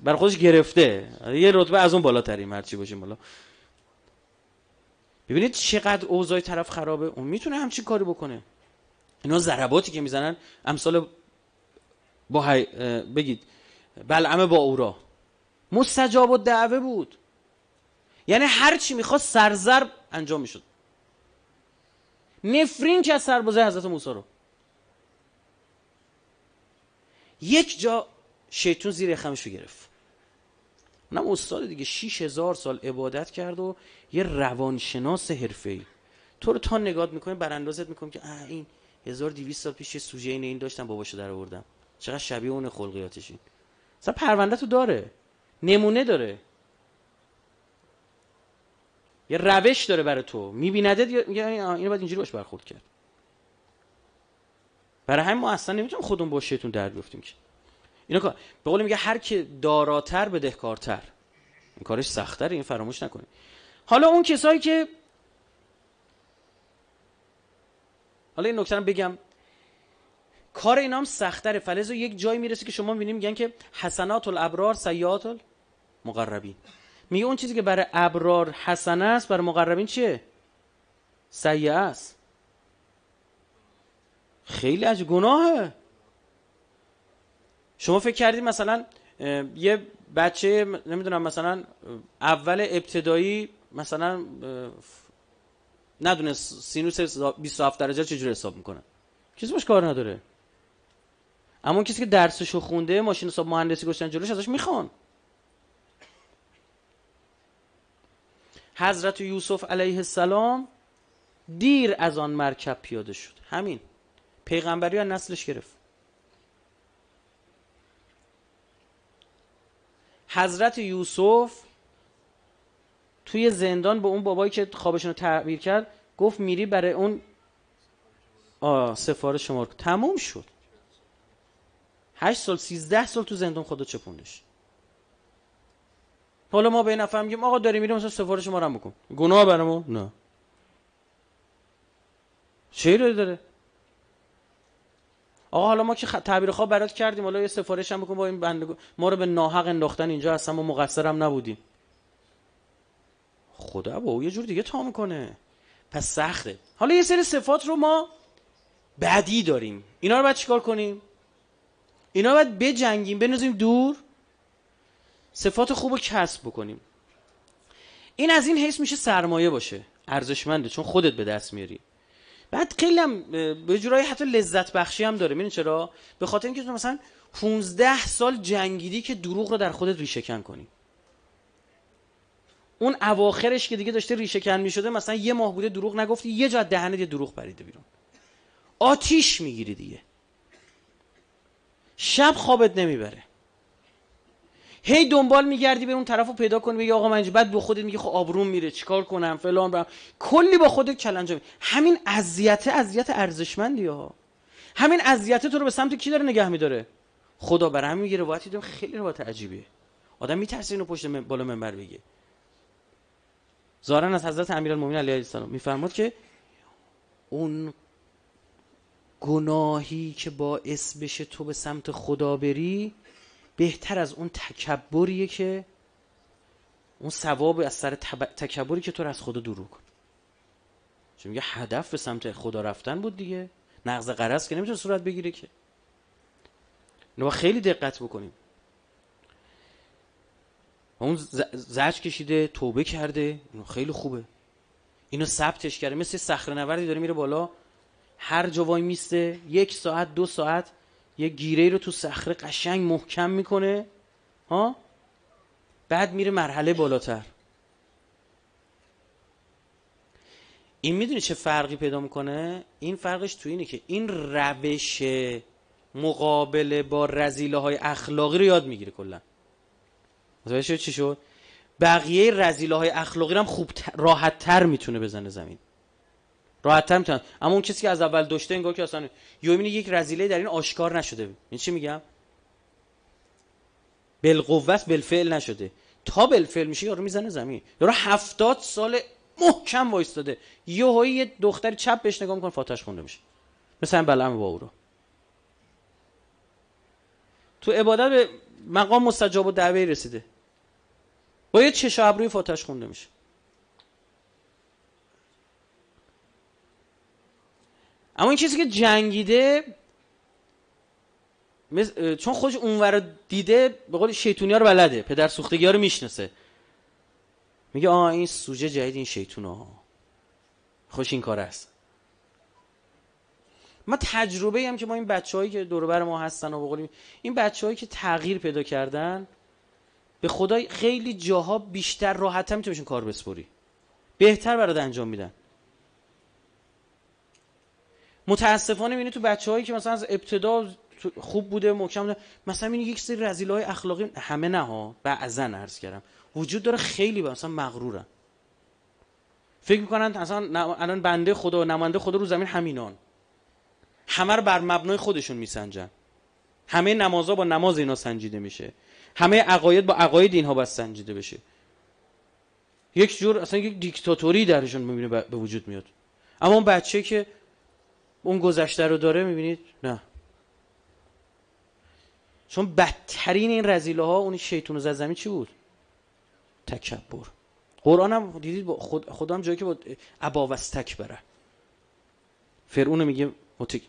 بر خودش گرفته، یه رتبه از اون بالاتریم هر چی باشیم بالا. ببینید چقدر اوضاع طرف خرابه، اون میتونه همچین کاری بکنه. اینا ضرباتی که میزنن امثال بگید بلعم با اورا مستجاب الدعوه بود، یعنی هر چی میخواست سرضرب انجام میشد. نفرین که از سربازه حضرت موسی رو، یک جا شیطون زیر خمش رو گرفت. اونم استاد دیگه 6000 سال عبادت کرد و یه روانشناس حرفه‌ای. تو رو تا نگاه میکنه براندازت میکنه که این 1200 سال پیش سوژه این داشتم باباشو در آوردم، چقدر شبیه اون خلقیاتش. این مثلا پرونده تو داره، نمونه داره، یه روش داره برای تو، میبیندت میگه اینو باید اینجوری باش برخورد کرد. برای همین ما اصلا نمیتونیم خودمون با شیطون درد بیفتیم که اینا به قول میگه هر کی داراتر بدهکارتر، این کارش سخت‌تره، این فراموش نکنید. حالا اون کسایی که این نکته رو بگم، کار اینا هم سخت‌تره. فلزو یک جایی میرسه که شما میبینید میگن که حسنات الابرار سیئات المقربین. میگه اون چیزی که برای ابرار حسنه است برای مقربین چیه؟ سیئه است. خیلی عجیب، گناهه. شما فکر کردید مثلا یه بچه نمیدونم مثلا اول ابتدایی مثلا ندونه سینوس 27 درجه چجوری حساب میکنه، کسی باش کار نداره. اما اون کسی که درسشو خونده، ماشین حساب مهندسی گذاشتن جلوش، ازش میخوان. حضرت یوسف علیه السلام دیر از آن مرکب پیاده شد. همین پیغمبری از نسلش گرفت. حضرت یوسف توی زندان به اون بابایی که خوابشون رو تعبیر کرد گفت میری برای اون سفارش شما رو. تموم شد. 8 سال 13 سال تو زندان خدا چپوندش. حالا ما به این نفر میگیم آقا داری میری مثلا سفارش ما رو بکن. گناه برای ما؟ نه. چه ایرادی داره؟ آقا حالا ما که تعبیر خواب برات کردیم، حالا یه سفارش هم بکن با این بنده ما رو به ناحق انداختن اینجا، اصلا ما مقصرم نبودیم. خدا با او یه جور دیگه تا میکنه. پس سخته. حالا یه سری صفات رو ما بدی داریم، اینا رو باید چیکار کنیم؟ اینا رو باید بجنگیم، بنازیم دور، صفات خوب رو کسب بکنیم. این از این حیث میشه سرمایه باشه، ارزشمنده، چون خودت به دست میاری. بعد خیلی هم به جورایی حتی لذت بخشی هم داره. میدونی چرا؟ به خاطر اینکه تو مثلا 15 سال جنگیدی که دروغ رو در خودت ریشه کن کنی. اون اواخرش که دیگه داشته ریشه کن میشده، مثلا یه ماه بوده دروغ نگفتی، یه جا دهنت یه دروغ پریده بیرون، آتیش میگیری دیگه. شب خوابت نمیبره، هی دنبال میگردی به اون طرفو پیدا کنی بگی آقا من اینجا، بعد به خودت میگی خب آبروم میره چیکار کنم فلان کلی با خودت کلنجا. همین اذیت ارزشمندی ها. همین اذیت تو رو به سمت کی داره نگه میداره؟ خدا. برای همین میگه روایتی دارم خیلی روایت عجیبه، آدم میترسه اینو پشت بالا منبر بگه. ظاهرا از حضرت امیرالمومنین علیه السلام میفرماد که اون گناهی که باعث بشه تو به سمت خدا بری بهتر از اون تکبریه که اون ثواب از سر تکبری که تو رو از خدا دور کن. چون میگه هدف به سمت خدا رفتن بود دیگه، نقض غرض که نمیتونه صورت بگیره که. اینو خیلی دقت بکنیم. اون زجر کشیده، توبه کرده، اینو خیلی خوبه. اینو ثبتش کرده، مثل صخره نوردی داره میره بالا، هر جا وای میسته 1 ساعت 2 ساعت یه گیره رو تو صخره قشنگ محکم میکنه ها، بعد میره مرحله بالاتر. این میدونی چه فرقی پیدا میکنه؟ این فرقش تو اینه که این روش مقابله با رذیله های اخلاقی رو یاد میگیره کلا. متوجه شد چی شد؟ بقیه رذیله های اخلاقی رو هم خوب راحت تر میتونه بزنه زمین، راحت تر میتونه. اما اون کسی که از اول داشته انگار که اصلا یه میبینی یک رذیله در این آشکار نشده. این چی میگم؟ بالقوت بالفعل نشده، تا بالفعل میشه یارو میزنه زمین. یارو 70 سال محکم وایستاده، یهویی یه دختری چپ بهش نگاه میکنه فاتحش خونده میشه. مثلا بلعم با او رو تو عبادت به مقام مستجاب و دعوی رسیده، با یه چش و ابروی فاتحش خونده میشه. اما این کسی که جنگیده چون خودش اونور دیده، به قول شیطونی ها رو بلده، پدر سوختگی ها رو میشناسه، میگه این سوژه جدید این شیطون ها خوش این کار است. ما تجربه هم که ما این بچه‌هایی که دور و بر ما هستن و به قول این بچه‌هایی که تغییر پیدا کردن، به خدا خیلی جاها بیشتر راحت‌تر میتونی بهشون کار بسپاری، بهتر برات انجام میدن. متاسفانه میبینی تو بچه‌هایی که مثلا از ابتدا خوب بوده محکم بوده، مثلا میبینی یک سری رذیل‌های اخلاقی، همه نه ها، بعضا عرض کردم وجود داره، خیلی مثلا مغرورن، فکر میکنن مثلا الان بنده خدا و نماینده خدا رو زمین همینان، همه رو بر مبنای خودشون میسنجن، همه نمازها با نماز اینا سنجیده میشه، همه عقاید با عقاید اینها باید سنجیده بشه. یک جور اصلا یک دیکتاتوری درشون میبینه به وجود میاد. اما اون بچه که اون گذشته رو داره میبینید نه، چون بدترین این رذیله ها اون شیطون زد زمین چی بود؟ تکبر. قرآن هم دیدید خدا هم جایی که با ابا و استکبره، فرعون میگه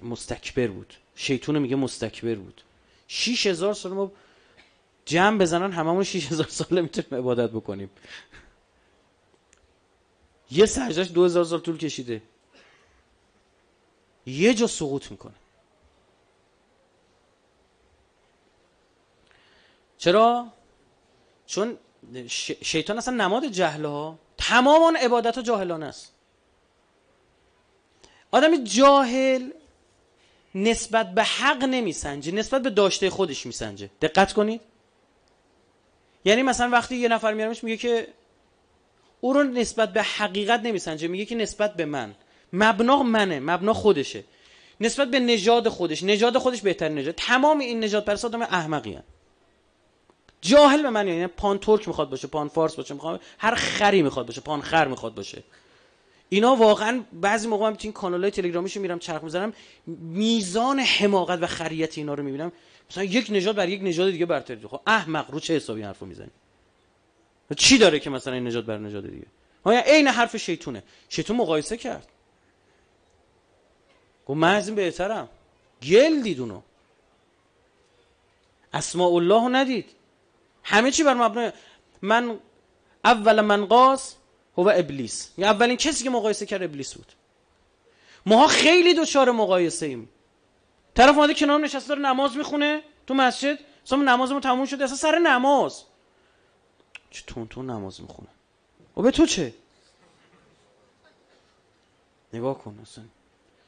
مستکبر بود، شیطون میگه مستکبر بود. 6000 سال ما جمع بزنن هممون 6000 ساله میتونیم عبادت بکنیم. یه سجدهش 2000 سال طول کشیده، یه جا سقوط میکنه. چرا؟ چون شیطان اصلا نماد جهل ها، تمام آن عبادت ها جاهلانه است. آدم جاهل نسبت به حق نمیسنجه، نسبت به داشته خودش میسنجه. دقت کنید. یعنی مثلا وقتی یه نفر میارمش میگه که او رو نسبت به حقیقت نمیسنجه، میگه که نسبت به من، مبنا منه، مبنا خودشه، نسبت به نژاد خودش، نژاد خودش بهترین نژاد. تمام این نژاد پرستا آدم احمقی هستن. جاهل به من، یعنی پان ترک میخواد باشه، پان فارس باشه، میخواد هر خری میخواد باشه، پان خر میخواد باشه. اینا واقعا بعضی موقع من تو این کانالای تلگرامیشو میرم چرخ میزنم، میزان حماقت و خریت اینا رو میبینم. مثلا یک نژاد بر یک نژاد دیگه برتری. خب احمق، رو چه حسابی حرفو میزنی؟ چی داره که مثلا این نژاد بر نژاد دیگه؟ ها عین حرف شیطونه. شیطون مقایسه کرد، گفت من از این بهترم. گل دید اونو، اسماء الله رو ندید، همه چی بر مبنای من. اول من قاس هو ابلیس، یا اولین کسی که مقایسه کرد ابلیس بود. ماها خیلی دچار مقایسه ایم. طرف اومده کنار نشسته داره نماز میخونه تو مسجد، اصلا نمازمون تموم شده، اصلا سر نماز چه تون نماز میخونه. و به تو چه؟ نگاه کن، اصلا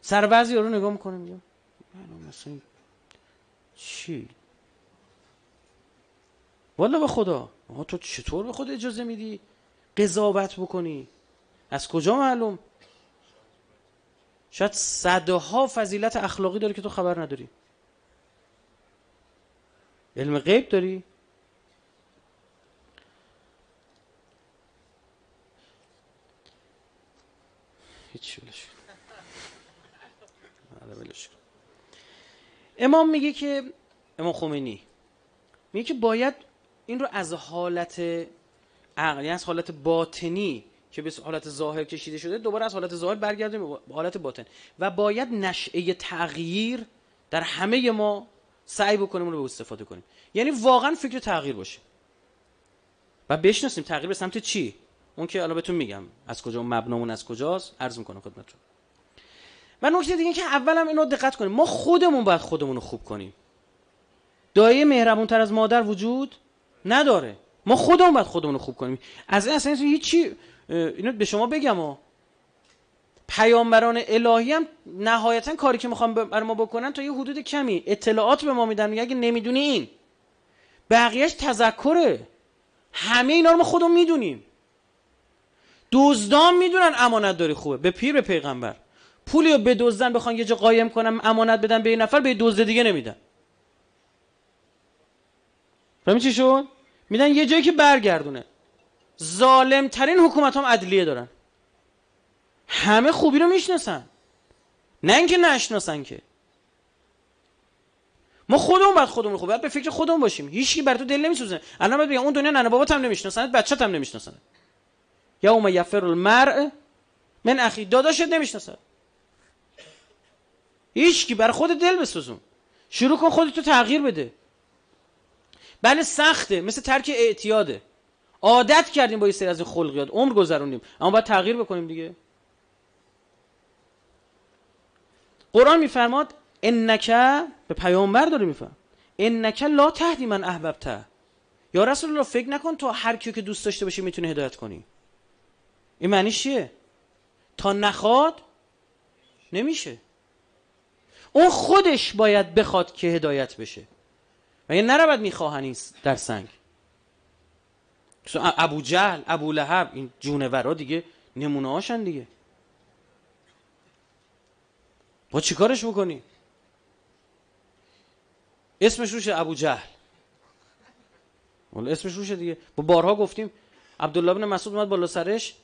سر بعضی رو نگاه میکنه میگم مثلا چی؟ والا به خدا تو چطور به خود اجازه میدی قضاوت بکنی؟ از کجا معلوم؟ شاید صدها فضیلت اخلاقی داری که تو خبر نداری. علم غیب داری؟ هیچ ولش. امام میگه که، امام خمینی میگه که باید این رو از حالت عقلی، از حالت باطنی که به حالت ظاهر کشیده شده، دوباره از حالت ظاهر برگردیم به حالت باطن و باید نشأه تغییر در همه ما سعی بکنیم اون رو به استفاده کنیم. یعنی واقعا فکر تغییر باشه و بشناسیم تغییر به سمت چی. اون که الان بهتون میگم از کجا، مبنامون از کجاست، عرض میکنم خدمتتون. و نکته دیگه که اولم اینو دقت کنیم، ما خودمون باید خودمون رو خوب کنیم. دایه مهربونتر از مادر وجود نداره. ما خودمون باید خودمون رو خوب کنیم. از این اصلا هیچی. اینو به شما بگم پیامبران الهی هم نهایتا کاری که میخوام برای ما بکنن تا یه حدود کمی اطلاعات به ما میدن، میگه اگه نمیدونی این، بقیهش تذکره. همه اینا رو ما خودمون میدونیم. دزدان میدونن امانت داری خوبه، به پیر به پیغمبر پولی رو بدزدن بخوان یه جا قایم کنن امانت بدن به یه نفر، به دزد دیگه نمیدن. فهمی چی شد؟ میدن یه جایی که برگردونه. ظالم ترین حکومت هم عدلیه دارن، همه خوبی رو میشناسن، نه اینکه نشناسن. که ما خودمون باید خودمون خوب، باید به فکر خودمون باشیم. هیچکی بر تو دل نمیسوزه. الان باید بگم اون دنیا ننه بابات هم نمیشناسن، بچه‌ت هم نمیشناسن. یوم یفر المرء من اخی، داداشت نمیشناسن. هیچکی بر خود دل بسوزون، شروع کن خودتو تغییر بده. بله سخته، مثل ترک اعتیاده، عادت کردیم با یه سری از خلقیات، عمر گذروندیم، اما باید تغییر بکنیم دیگه. قرآن میفرماد انک، به پیامبر داره میفرماد انک لا تهدی من احببته. یا رسول الله فکر نکن تو هر کیو که دوست داشته باشی میتونی هدایت کنی. این معنیش چیه؟ تا نخواد نمیشه. اون خودش باید بخواد که هدایت بشه و یه نرود میخواهن در سنگ. ابو جهل، ابو لهب، این جونورا دیگه نمونه هاشن دیگه. با چی کارش بکنی؟ اسمش روشه ابو جهل، ولی اسمش روشه دیگه. با بارها گفتیم عبدالله بن مسعود اومد بالا سرش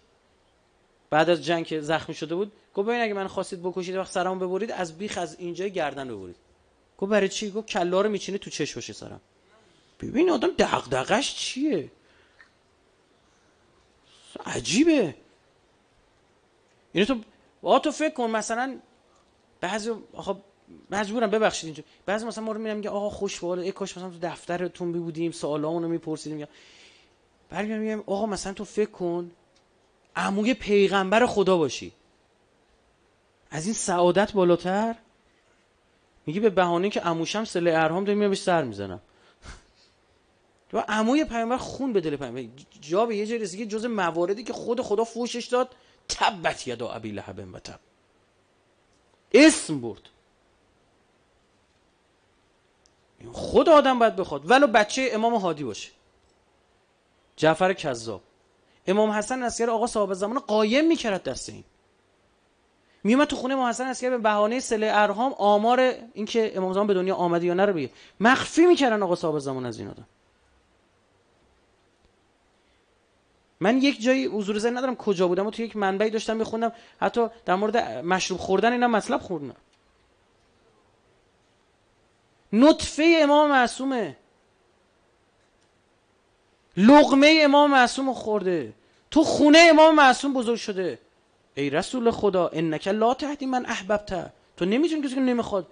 بعد از جنگ که زخمی شده بود، گفت ببین اگه من خواستید بکشید وقت سرمو ببرید از بیخ از اینجای گردن ببرید. گفت برای چی؟ گفت کلا رو میچینه تو چشمش سرم. ببین آدم دغدغش چیه؟ عجیبه. اینو تو فکر کن مثلا بعضی آخه مجبورم ببخشید اینجا، بعضی مثلا ما رو میگم میگه آقا خوشحاله ای کاش مثلا تو دفترتون بودیم سوالامونو میپرسیدیم. بعد میگم آقا مثلا تو فکر کن عموی پیغمبر خدا باشی، از این سعادت بالاتر؟ میگه به بهانه که عموشم صله ارحام دارم میام بهش سر میزنم. تو عموی پیغمبر خون به دل پیغمبر، جا به یه جای رسیدگی جز مواردی که خود خدا فوشش داد، تبت یدا ابی لهب و تب، اسم برد. خود آدم باید بخواد، ولو بچه امام هادی باشه، جعفر کذاب. امام حسن عسکری آقا صاحب زمان قایم میکرد دست این، میومد تو خونه امام حسن عسکری به بهانه صله ارحام آمار این که امام زمان به دنیا آمده یا نه رو بگه، مخفی میکردن آقا صاحب زمان از این آدم. من یک جایی حضور ذهن ندارم کجا بودم و تو یک منبعی داشتم میخوندم حتی در مورد مشروب خوردن اینا مطلب خوردن. نطفه امام معصومه، لقمه امام معصوم خورده، تو خونه امام معصوم بزرگ شده. ای رسول خدا انک لا تهدی من احببت، تو نمیتونی کسی که نمیخواد،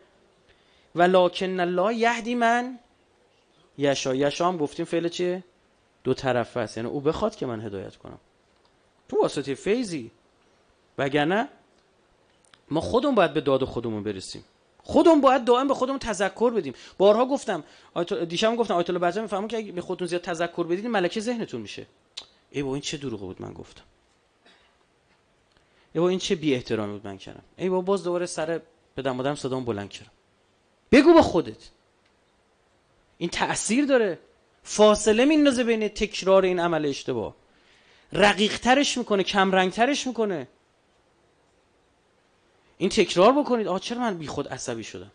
ولکن الله یهدی من یشا. یشا هم گفتیم فعل چیه؟ دو طرفه است، یعنی او بخواد که من هدایت کنم تو واسطه فیضی، وگرنه ما خودمون باید به داد خودمون برسیم، خودمون باید دائم به خودمون تذکر بدیم. بارها گفتم، دیشب گفتم آیت الله برجا میفهمون که اگه به خودتون زیاد تذکر بدید ملکه ذهنتون میشه. ای بابا این چه دروغی بود من گفتم، ای بابا این چه بی احترامی بود من کردم، ای بابا باز دوباره سر بدم مادرم صدامو بلند کردم. بگو به خودت، این تأثیر داره، فاصله میندازه بین تکرار این عمل اشتباه، رقیق ترش میکنه، کم رنگ ترش میکنه. این تکرار بکنید. آه چرا من بی خود عصبی شدم؟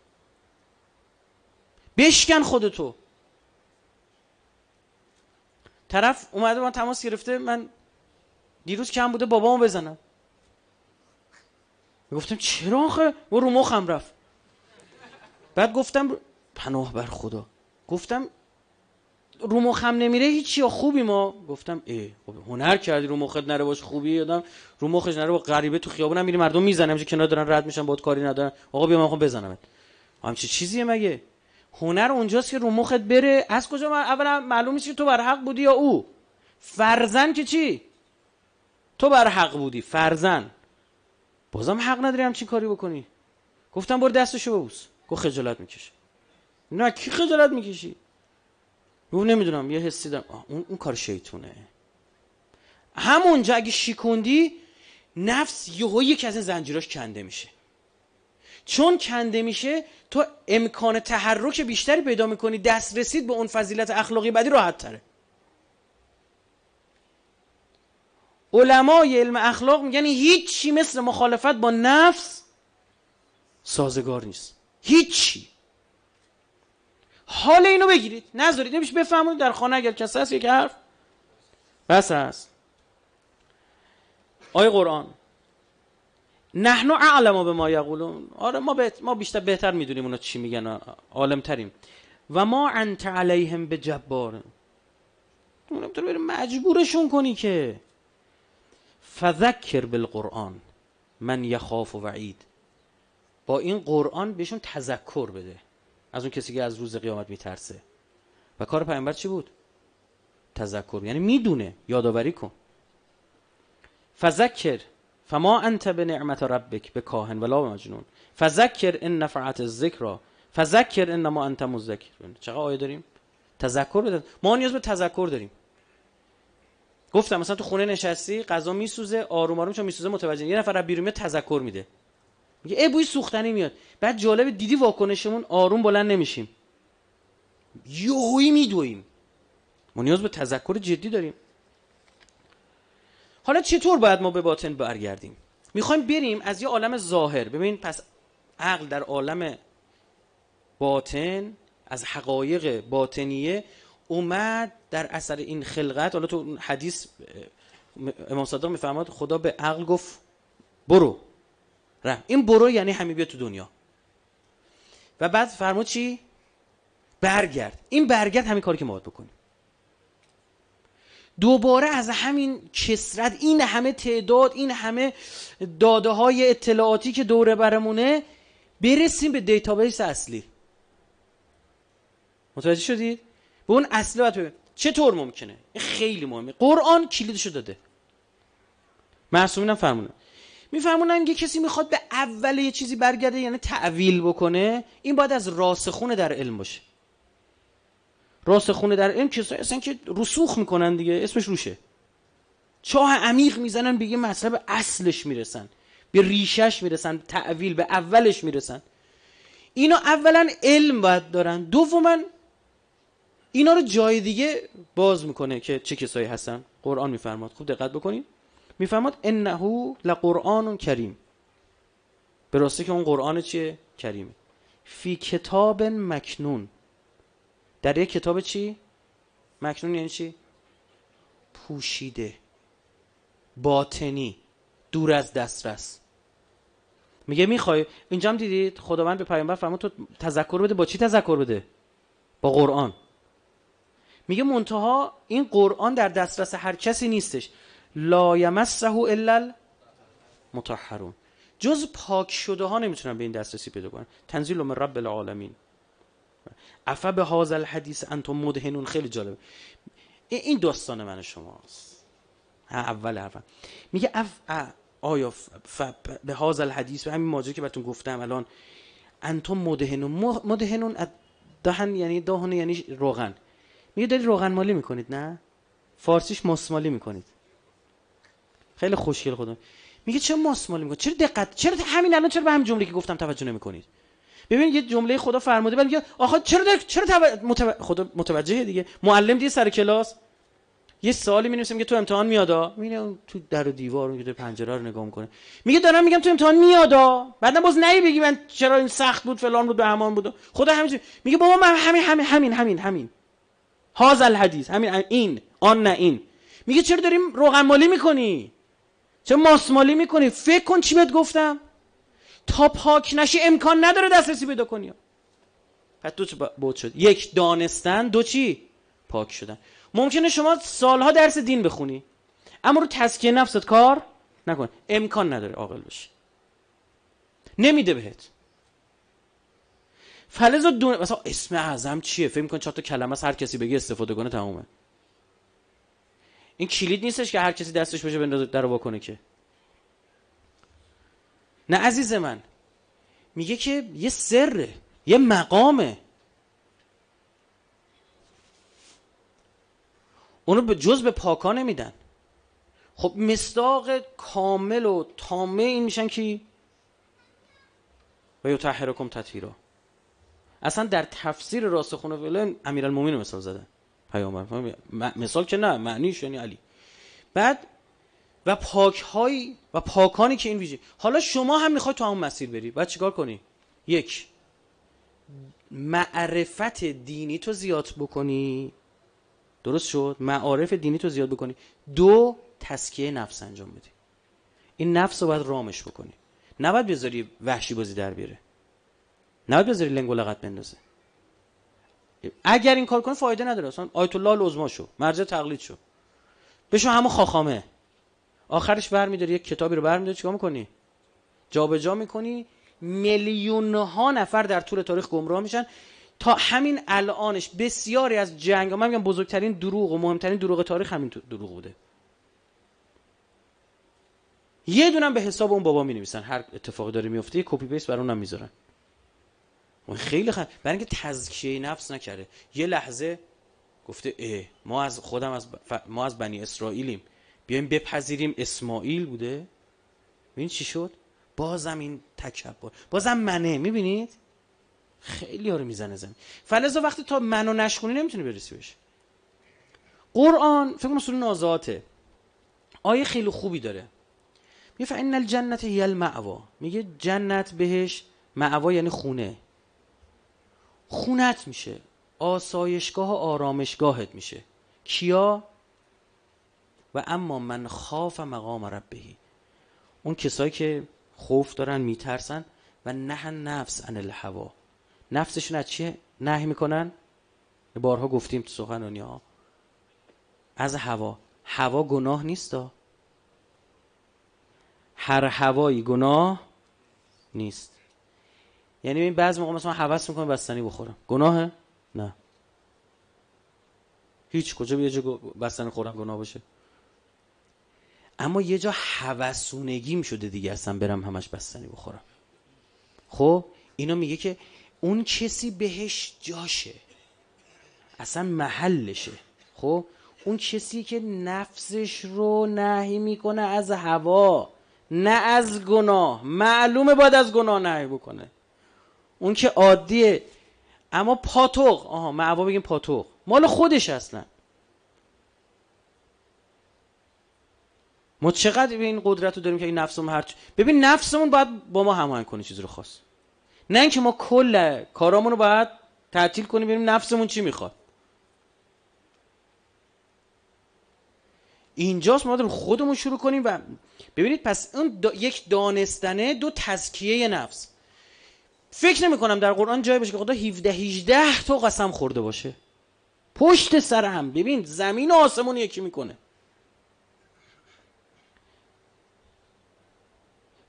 بشکن خودتو. طرف اومده من تماس گرفته، من دیروز کم بوده بابامو بزنم، گفتم چرا آخه؟ و رو مخم رفت. بعد گفتم پناه بر خدا، گفتم رو مخم نمیره هیچی یا خوبی ما. گفتم خب هنر کردی رو مخت نره باش خوبی، آدم رو مخش نره با غریبه تو خیابونم میری مردم میزنه همش کنار دارن رد میشن باهات کاری ندارن، آقا بیا من میخوام بزنمت. همچین چیزیه مگه؟ هنر اونجاست که رو مخت بره. از کجا اولا معلوم نیست که تو بر حق بودی یا او؟ فرضاً که چی؟ تو بر حق بودی فرضاً، بازم حق نداری همچین کاری بکنی. گفتم برو دستشو ببوس. گفت خجالت میکشه. نه کی خجالت میکشی؟ گفت نمیدونم یه حسی دارم. اون کار شیطونه. همونجا اگه شیکوندی نفس یکی از این زنجیراش کنده میشه. چون کنده میشه تو امکان تحرک بیشتری پیدا میکنی، دست رسید به اون فضیلت اخلاقی بعدی راحت تره. علمای علم اخلاق میگن هیچی مثل مخالفت با نفس سازگار نیست، هیچی. حال اینو بگیرید، نذارید نمیشه بفهمونید. در خانه اگر کسی هست یک حرف بس هست. آیه قرآن نحن اعلم بما یقولون، آره ما بیشتر بهتر میدونیم اونا چی میگن، عالم تریم. و ما انت علیهم بجبار، تو نمیتونی بری مجبورشون کنی که. فذکر بالقرآن من یخاف وعید، با این قرآن بهشون تذکر بده از اون کسی که از روز قیامت میترسه. و کار پیامبر چی بود؟ تذکر، یعنی میدونه، یادآوری کن. فذکر فما انت بنعمت ربک بکاهن ولا مجنون، فذکر ان نفعت الذکر فذکر انما انت مذکر. چقدر آیه داریم تذکر بده. ما نیاز به تذکر داریم. گفتم مثلا تو خونه نشستی غذا میسوزه، آروم آروم چون میسوزه متوجه، یه نفر از بیرون میاد تذکر میده، میگه بوی سوختنی میاد. بعد جالب دیدی واکنشمون آروم بلند نمیشیم، یهویی میدویم. ما نیاز به تذکر جدی داریم. حالا چطور باید ما به باطن برگردیم؟ میخوایم بریم از یه عالم ظاهر. ببین پس عقل در عالم باطن از حقایق باطنیه اومد در اثر این خلقت. حالا تو حدیث امام صادق میفرماد خدا به عقل گفت برو. این برو یعنی همین بیا تو دنیا. و بعد فرمود چی؟ برگرد. این برگرد همین کاری که ما باید بکنیم. دوباره از همین کثرت، این همه تعداد، این همه داده های اطلاعاتی که دوره برمونه، برسیم به دیتابیس اصلی. متوجه شدید؟ به اون اصلی باید ببین. چطور ممکنه؟ این خیلی مهمه. قرآن کلیدشو داده. معصومین هم فرمونه. میفرمونن که کسی میخواد به اول یه چیزی برگرده یعنی تعویل بکنه، این باید از راسخون در علم باشه. راسخون در علم کسایی هستن که رسوخ میکنن دیگه، اسمش روشه. چاه عمیق میزنن به یه مطلب اصلش میرسن، به ریشش میرسن، تعویل به اولش میرسن. اینا اولا علم باید دارن، دوما اینا رو جای دیگه باز میکنه که چه کسایی هستن. قرآن میفرماد، خوب دقت بکنید، میفرماد انه لقرآن کریم، به راستی که اون قرآن چیه؟ کریمه. فی کتاب مکنون، در یک کتاب چی؟ مکنون یعنی چی؟ پوشیده، باطنی، دور از دسترس. میگه میخوای، اینجا هم دیدید خداوند به پیامبر فرمود تو تذکر بده. با چی تذکر بده؟ با قرآن. میگه منتها این قرآن در دسترس هر کسی نیستش. لا یمسه الا المطهرون، جز پاک شده ها نمیتونن به این دسترسی پیدا کنن. تنزیل من رب العالمین. افا به هذا الحدیث انتم مدهنون. خیلی جالبه این داستان من شماست. اول حرفم میگه آیا به هذا الحدیث، به همین ماجرا که براتون گفتم الان، انتم مدهنون. مدهنون دهن یعنی دهن یعنی روغن. میگه دارید روغن مالی میکنید، نه فارسیش ماسمالی میکنید. خیلی خوشگل خدا میگه چه ماسمالی میکنید؟ چرا دقت، چرا همین الان، چرا به همین جمله که گفتم توجه نمیکنید؟ ببین یه جمله خدا فرموده، بعد میگه آخه خدا متوجهه دیگه. معلم دیگه سر کلاس یه سوالی می‌نویسه، میگه تو امتحان میادا، میبینه تو در و دیوار، میگه تو پنجره رو نگاه میکنه، میگه دارم میگم تو امتحان میادا، بعدم باز نهی بگی من چرا این سخت بود فلان بود بهمان بود. خدا همین میگه بابا من همین هذا الحدیث، همین این آن نه این. میگه چرا داریم روغن مالی میکنی؟ چرا ماسمالی میکنی؟ فکر کن چی بهت گفتم. تا پاک نشی امکان نداره دسترسی پیدا کنی. پس دو تا بود شد، یک دانستن، دو چی؟ پاک شدن. ممکنه شما سالها درس دین بخونی اما رو تزکیه نفست کار نکن، امکان نداره عاقل بشی، نمیده بهت. فلذا مثلا اسم اعظم چیه؟ فکر می‌کنی 4 تا کلمه است، هر کسی بگه استفاده کنه تمومه. این کلید نیستش که هر کسی دستش بشه بندازه درو وا کنه که. نه عزیز من، میگه که یه سره، یه مقامه، اونو به جز به پاکا نمیدن. خب مصداق کامل و تامه این میشن کی؟ و یطهرکم تطهیرا. اصلا در تفسیر راسخون فی العلم امیرالمومنین مثال زدن پیامبر، مثال که نه معنیش یعنی علی. بعد و پاک‌های و پاکانی که این ویژه. حالا شما هم میخوای تو همون مسیر بری، بعد چیکار کنی؟ یک، معرفت دینی تو زیاد بکنی، درست شد؟ معارف دینی تو زیاد بکنی. دو، تزکیه نفس انجام بدی. این نفس رو باید رامش بکنی، نباید بذاری وحشی بازی در بیاره، نباید بذاری لنگ و لغت بندازه. اگر این کار کنی فایده نداره. اصلا آیت الله العظما شو، مرجع تقلید شو، بشو همون خاخامه. آخرش برمیداری یک کتابی رو برمیداری، چیکار میکنی؟ جابجا میکنی. میلیون ها نفر در طول تاریخ گمراه میشن. تا همین الانش بسیاری از جنگ، من میگم بزرگترین دروغ و مهمترین دروغ تاریخ همین دروغ بوده. یه دونم به حساب اون بابا مینویسن، هر اتفاقی داره میفته یه کپی پیست بر اونم میذارن. اون خیلی برای اینکه تزکیه نفس نکرده. یه لحظه گفته ما از بنی اسرائیلیم، بیایم بپذیریم اسماعیل بوده. ببین چی شد؟ بازم این تکبر، بازم منه. میبینید خیلی ها رو میزنه زمین. فلذا وقتی تا منو نشکنی نمیتونی برسی بهش. قرآن فکر کنم سوره نازعاته، آیه خیلی خوبی داره، میگه فان الجنه هی المأوا. میگه جنت بهش مأوا یعنی خونه، خونت میشه، آسایشگاه و آرامشگاهت میشه. کیا؟ و اما من خاف مقام ربه، اون کسایی که خوف دارن، میترسن، و نه نفس عن الهوا، نفسشون از چیه نهی میکنن؟ بارها گفتیم تو سخنرانی ها، از هوا. هوا گناه نیستا، هر هوایی گناه نیست. یعنی این بعضی موقع مثلا هوس میکنم بستنی بخورم، گناهه؟ نه، هیچ. کجا یه جا بستنی خورم گناه باشه؟ اما یه جا هوسونگیم شده دیگه، اصلا برم همش بستنی بخورم. خب اینا میگه که اون کسی بهش جاشه، اصلا محلشه. خب اون کسی که نفسش رو نهی میکنه از هوا، نه از گناه، معلومه باید از گناه نهی بکنه، اون که عادیه. اما پاتوق، معوا بگیم پاتوق، مال خودش اصلا. ما چقدر به این قدرت رو داریم که این نفسمون ببین نفسمون باید با ما هماهنگ کنه چیزی رو خواست، نه اینکه ما کل کارامون رو باید تعطیل کنیم ببینیم نفسمون چی میخواد. اینجاست ما داریم خودمون شروع کنیم. و ببینید پس اون یک دانستنه، دو تزکیه نفس. فکر نمی کنم در قرآن جایی باشه که خدا 17-18 تا قسم خورده باشه پشت سر هم. ببین زمین و آسمون یکی میکنه.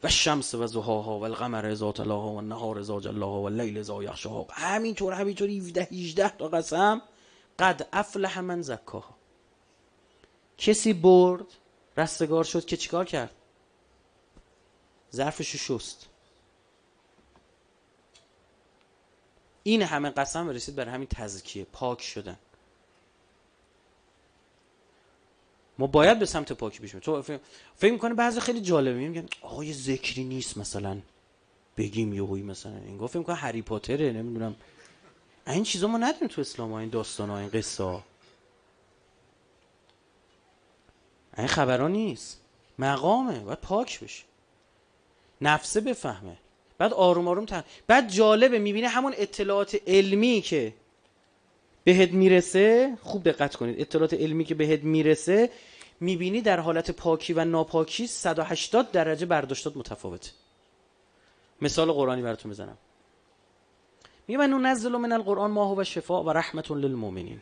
و الشمس و ضحاها و القمر اذا تلاها و النهار اذا جلاها و اللیل اذا یغشاها. همینطور 17-18 تا قسم. قد افلح من زکاها. کسی برد رستگار شد که چیکار کرد؟ ظرفشو شست. این همه قسم رسید بر همین تزکیه، پاک شدن. ما باید به سمت پاکی بشیم. تو فکر می‌کنی بعضی خیلی جالبه میگن آقا یه ذکری نیست مثلا بگیم یهویی مثلا این فکر می‌کنه هری پاتره، نمیدونم این چیزا ما نداریم تو اسلام ها، این داستانا، این قصه ها، این خبرها نیست. مقامه، باید پاک بشه، نفسه بفهمه، بعد آروم آروم بعد جالبه میبینه همون اطلاعات علمی که بهت میرسه، خوب دقت کنید، اطلاعات علمی که بهت میرسه میبینی در حالت پاکی و ناپاکی 180 درجه برداشتات متفاوته. مثال قرآنی براتون بزنم. میگه من ننزل من القرآن ما هو شفاء و رحمت للمؤمنین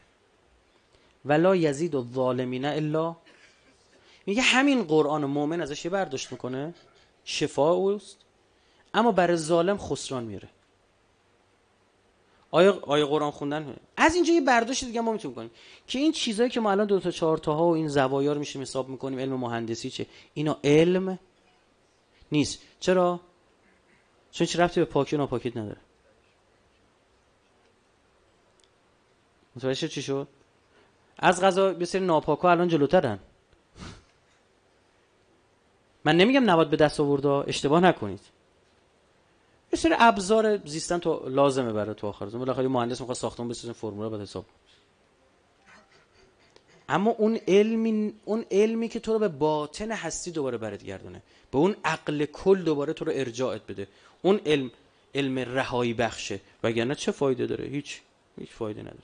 ولا یزید الظالمین الا. میگه همین قرآن مؤمن ازش یه برداشت میکنه شفاء اوست، اما برای ظالم خسران میره. آیا قرآن خوندن از اینجا یه برداشت دیگه ما میتونیم کنیم که این چیزایی که ما الان 2 تا 4 تاها و این زوایا رو میشیم حساب میکنیم علم مهندسی چه، اینا علم نیست. چرا؟ چون چه ربطی به پاکی و ناپاکیت نداره. متوجه چی شد؟ از قضا یه سری ناپاکا الان جلوترن. من نمیگم نباید به دست آورده، اشتباه نکنید. یه سری ابزار زیستن تو لازمه برای تو آخر. بالاخره مهندس میخواد ساختمون بسازه، فرمول بعد حساب. اما اون علمی که تو رو به باطن هستی دوباره برات گردونه، به اون عقل کل دوباره تو رو ارجاعت بده، اون علم رهایی بخشه. وگرنه چه فایده داره؟ هیچ فایده نداره.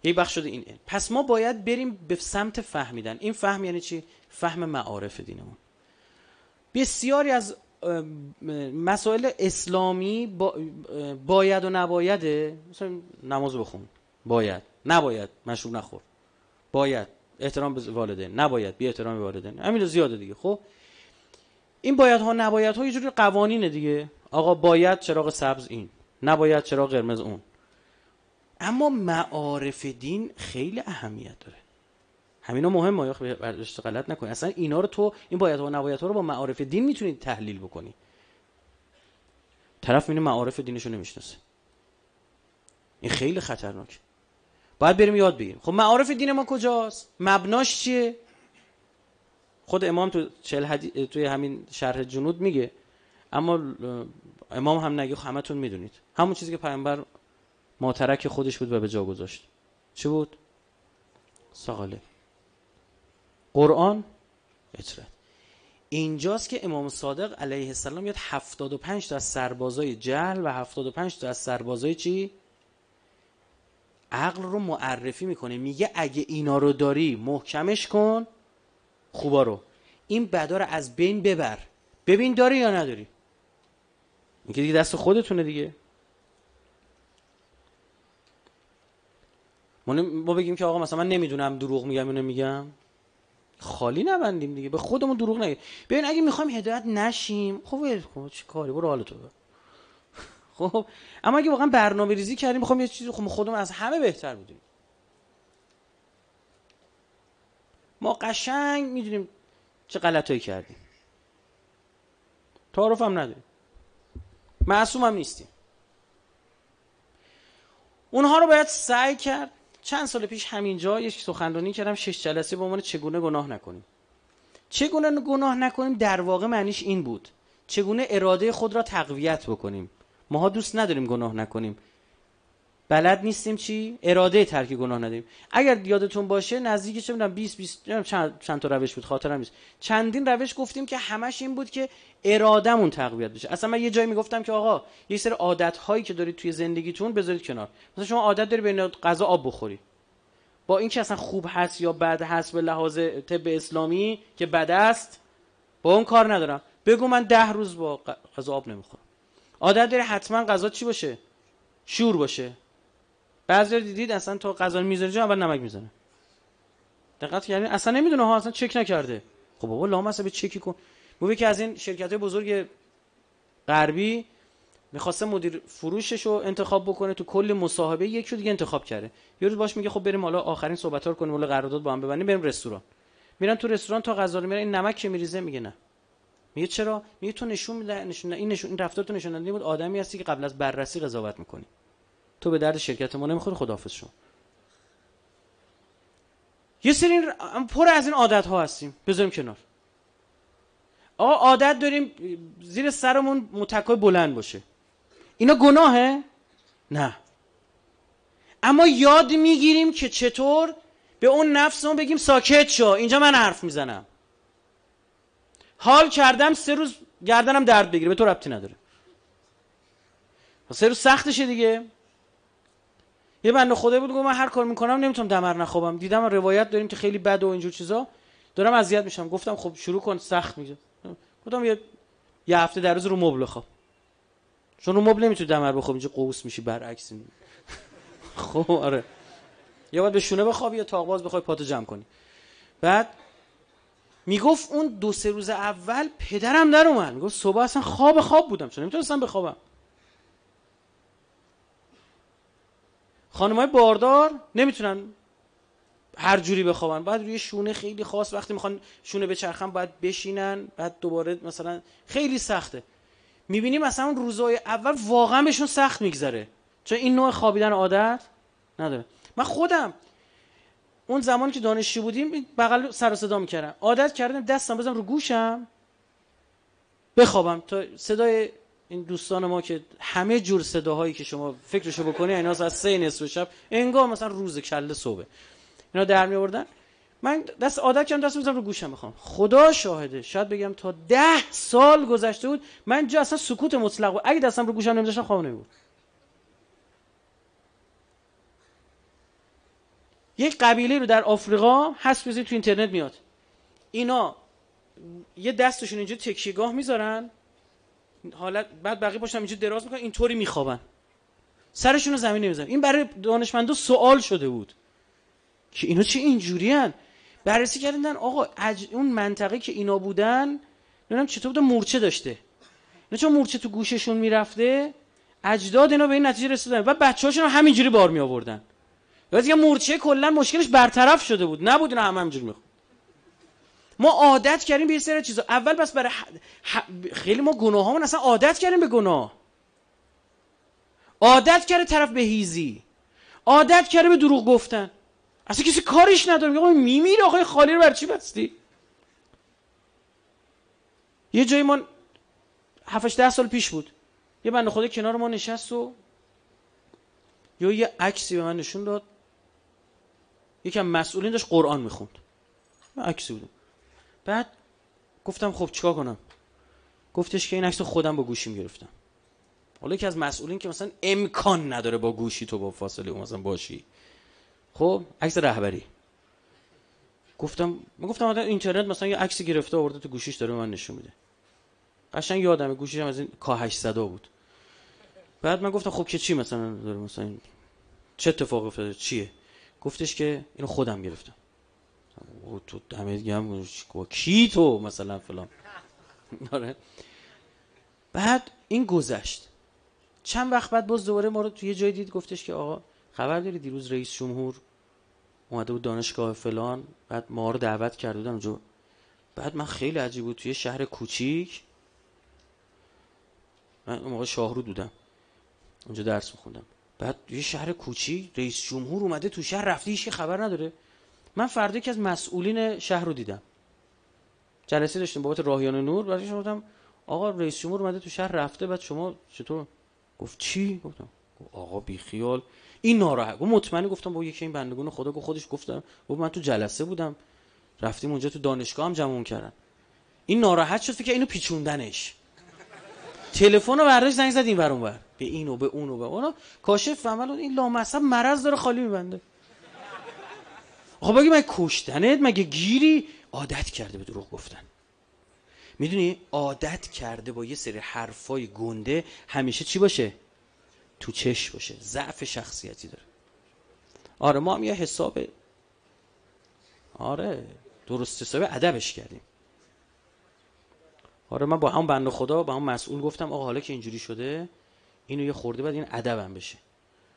یه بخش شده این علم. پس ما باید بریم به سمت فهمیدن. این فهم یعنی چی؟ فهم معارف دینمون. بسیاری از مسائل اسلامی باید و نبایده. مثلا نماز بخون، باید، نباید مشروب نخور، باید احترام به والدین، نباید بی احترام به والدین، همین رو زیاده دیگه. خب این باید ها نباید ها یه جوری قوانینه دیگه. آقا باید چراغ سبز این، نباید چراغ قرمز اون. اما معارف دین خیلی اهمیت داره. همینا مهمه، یا برداشت غلط نکنی. اصلا اینا رو تو این باید ها و نباید ها رو با معارف دین میتونی تحلیل بکنی. طرف میونه معارف دینشو نمیشناسه، این خیلی خطرناکه. باید بریم یاد بگیریم. خب معارف دین ما کجاست؟ مبناش چیه؟ خود امام تو توی همین شرح جنود میگه، اما امام هم نگه، همتون میدونید همون چیزی که پیامبر ماترک خودش بود و به جا گذاشت. چی بود؟ ساقاله، قرآن، اطرت. اینجاست که امام صادق علیه السلام میاد 75 تا از سربازای جهل و 75 تا از سربازای چی؟ عقل رو معرفی میکنه. میگه اگه اینا رو داری محکمش کن، خوبا رو، این بدا رو از بین ببر، ببین داری یا نداری. این که دیگه دست خودتونه دیگه. ما بگیم که آقا مثلا من نمیدونم دروغ میگم اینو میگم، خالی نبندیم دیگه، به خودمون دروغ نگیم. ببین اگه میخوایم هدایت نشیم، خب چه کاری، برو حالتو ببر. خب اما اگه واقعا برنامه ریزی کردیم میخوام یه چیزی، خب خودمون از همه بهتر بودیم. ما قشنگ میدونیم چه غلطایی کردیم، تعارف هم نداریم، معصوم هم نیستیم. اونها رو باید سعی کرد. چند سال پیش همینجا یک سخنرانی کردم 6 جلسه به عنوان چگونه گناه نکنیم. چگونه گناه نکنیم در واقع معنیش این بود چگونه اراده خود را تقویت بکنیم، ماها دوست نداریم گناه نکنیم، بلد نیستیم چی؟ اراده ترک گناه نداریم. اگر یادتون باشه نزدیک چه میدونم 20 چند تا روش بود، خاطرم نیست، چندین روش گفتیم که همش این بود که ارادهمون تقویت بشه. اصلا من یه جایی میگفتم که آقا یه سری عادت هایی که دارید توی زندگیتون بذارید کنار. مثلا شما عادت داری بین غذا آب بخوری، با اینکه اصلا خوب هست یا بد هست به لحاظ طب اسلامی که بد است، با اون کار ندارم. بگو من 10 روز با غذا آب نمیخورم. عادت داری حتما غذا چی باشه؟ شور باشه. بعضی دیدید اصلا تو غذا میذاره جا اول نمک میزنه. دقت کردین اصلا نمیدونه ها، اصلا چک نکرده. خب بابا لامصب به چکی کن. موقعی که از این شرکت‌های بزرگ غربی می‌خواسته مدیر فروشش رو انتخاب بکنه، تو کل مصاحبه یک رو دیگه انتخاب کرده. یه روز باش میگه خب بریم حالا آخرین صحبت‌ها رو کنیم، ولی قرارداد با هم ببندیم، بریم رستوران. میرن تو رستوران تا غذا رو میرن، این نمک که میریزه میگه نه. میگه چرا؟ میگه تو نشون میده، این رفتار تو نشون دادی بود آدمی هستی که قبل از بررسی قضاوت می‌کنی. تو به درد شرکت ما نمیخوری، خداحافظ شو. یه سری پر از این عادت ها هستیم، بذاریم کنار. آقا عادت داریم زیر سرمون متکای بلند باشه، اینا گناهه؟ نه. اما یاد میگیریم که چطور به اون نفسمون بگیم ساکت شو، اینجا من حرف میزنم. حال کردم 3 روز گردنم درد بگیره، به تو ربطی نداره. 3 روز سختشه دیگه. یه بنده خدا بود گفت من هر کار میکنم نمیتونم دمر نخوابم. دیدم روایت داریم که خیلی بد و اینجور چیزا، دارم اذیت میشم. گفتم خب شروع کن، سخت میشه. گفتم یه هفته در روز رو مبل بخواب، چون رو مبل نمیتونی دمر بخواب، اینجا قوس میشی برعکس. خب آره، یا باید به شونه بخوابی یا تاق‌باز بخوای پاتو جمع کنی. بعد میگفت اون 2-3 روز اول پدرم در اومد، میگفت صبح اصلا خواب بودم، چون نمیتونستم بخوابم. خانمای باردار نمیتونن هر جوری بخوابن، باید روی شونه خیلی خاص، وقتی میخوان شونه بچرخن باید بشینن، بعد دوباره مثلا خیلی سخته. میبینیم مثلا اون روزهای اول واقعا بهشون سخت میگذره، چون این نوع خوابیدن عادت نداره. من خودم اون زمانی که دانشجو بودیم بغل سر و صدا میکردم، عادت کردم دستم بزنم رو گوشم بخوابم تا صدای این دوستان ما که همه جور صداهایی که شما فکرشو بکنی اینا از 3 نصف شب انگار مثلا روز کله صبح اینا در می آوردن، من دست عادت کردم دست بزنم رو گوشم بخوام. خدا شاهده شاید بگم تا 10 سال گذشته بود من جا اصلا سکوت مطلق بود، اگه دستم رو گوشم نمیذاشتم خواب نمیبرد. یک قبیله رو در آفریقا هست، بزنید تو اینترنت میاد، اینا یه دستشون اینجا تکیهگاه میذارن حالت، بعد بقیه پاشن اینجا دراز میکنن، اینطوری میخوابن، سرشون رو زمین نمیذارن. این برای دانشمندا سوال شده بود که اینا چه اینجورین. بررسی کردن آقا اون منطقه که اینا بودن نمیدونم چطور بوده، مورچه داشته، اینا چون مورچه تو گوششون میرفته اجداد اینا به این نتیجه رسیدن و بچه‌هاشون هم همینجوری بار می آوردن. یعنی مورچه کلا مشکلش برطرف شده بود، نبود اینا همینجوری میخواد. ما عادت کردیم به یه سری چیزا، اول بس برای خیلی ما گناهامون اصلا عادت کردیم به گناه، عادت کرده طرف به هیزی، عادت کرده به دروغ گفتن، اصلا کسی کاریش نداره، میگه میمیره آقای خالی رو بر چی بستی. یه جایی ما 7-10 سال پیش بود یه بنده خدا کنار ما نشست و یه عکسی به من نشون داد، یکم مسئولین داشت قرآن میخوند، عکسی بود. بعد گفتم خب چیکار کنم؟ گفتش که این عکس خودم با گوشیم گرفتم. حالا یکی از مسئولین که مثلا امکان نداره با گوشی تو با فاصله اون مثلا باشی، خب عکس رهبری. گفتم اینترنت مثلا یه عکسی گرفته آورده تو گوشیش داره من نشون میده. قشنگ یادمه گوشیش هم از این K800 بود. بعد من گفتم خب که چی مثلا داره، مثلا چه اتفاقی افتاده چیه؟ گفتش که اینو خودم گرفتم. تو دمت گرم، کی تو مثلا فلان. آره. بعد این گذشت. چند وقت بعد باز دوباره ما رو توی یه جای دید، گفتش که آقا خبر داری دیروز رئیس جمهور اومده بود دانشگاه فلان، بعد ما رو دعوت کرده بودن اونجا. بعد من خیلی عجیب بود، توی شهر کوچیک، من اون موقع شاهرود بودم اونجا درس می‌خوندم، بعد یه شهر کوچیک رئیس جمهور اومده تو شهر رفته، هیچ کی خبر نداره. من فردا یکی از مسئولین شهر رو دیدم، جلسه داشتیم بابت راهیان نور، بعدش گفتم آقا رئیس جمهور اومده تو شهر رفته، بعد شما چطور؟ گفت چی؟ گفتم آقا بی خیال، این ناراحت. گفت مطمئنی؟ گفتم با یکی این بندگان خدا. گفت خودش گفتم. گفت من تو جلسه بودم، رفتیم اونجا تو دانشگاه هم جمعون کردن. این ناراحت شد فکر اینو پیچوندنش. تلفن رو برداشت زنگ زد این ور اون ور، به اینو به اونو به اونو. کاشف فهمید این لامصب مرض داره خالی میبنده. خب بگی من کشتنت مگه گیری؟ عادت کرده به دروغ گفتن. میدونی عادت کرده با یه سری حرفای گنده همیشه چی باشه؟ تو چش باشه. ضعف شخصیتی داره. آره ما هم یه حساب، آره درست حساب ادبش کردیم. آره من با هم بنده خدا با هم مسئول گفتم آقا حالا که اینجوری شده اینو یه خورده بعد این ادبم بشه.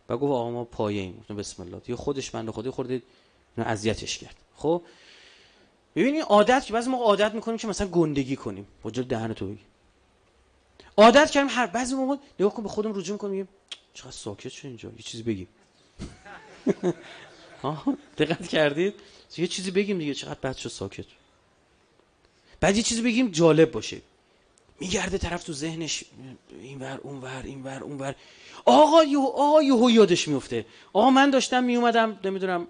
بعد گفت آقا ما پایه‌ایم. گفتم بسم الله. دیگه خودش بنده خدا خورده اینو اذیتش کرد. خب ببینید عادت که بعضی موقع عادت میکنیم که مثلا گندگی کنیم. با جلد دهن تو بگی. عادت کردیم هر بعضی موقع نگاه کن به خودم رجوع میکنیم میگیم چقدر ساکت شو اینجا یه چیزی بگیم. دقت کردید؟ یه چیزی بگیم دیگه چقدر بد شو ساکت. بعد یه چیزی بگیم جالب باشه. میگرده طرف تو ذهنش اینور اونور اینور اونور. آقا یهو یادش میفته. آقا من داشتم میومدم نمیدونم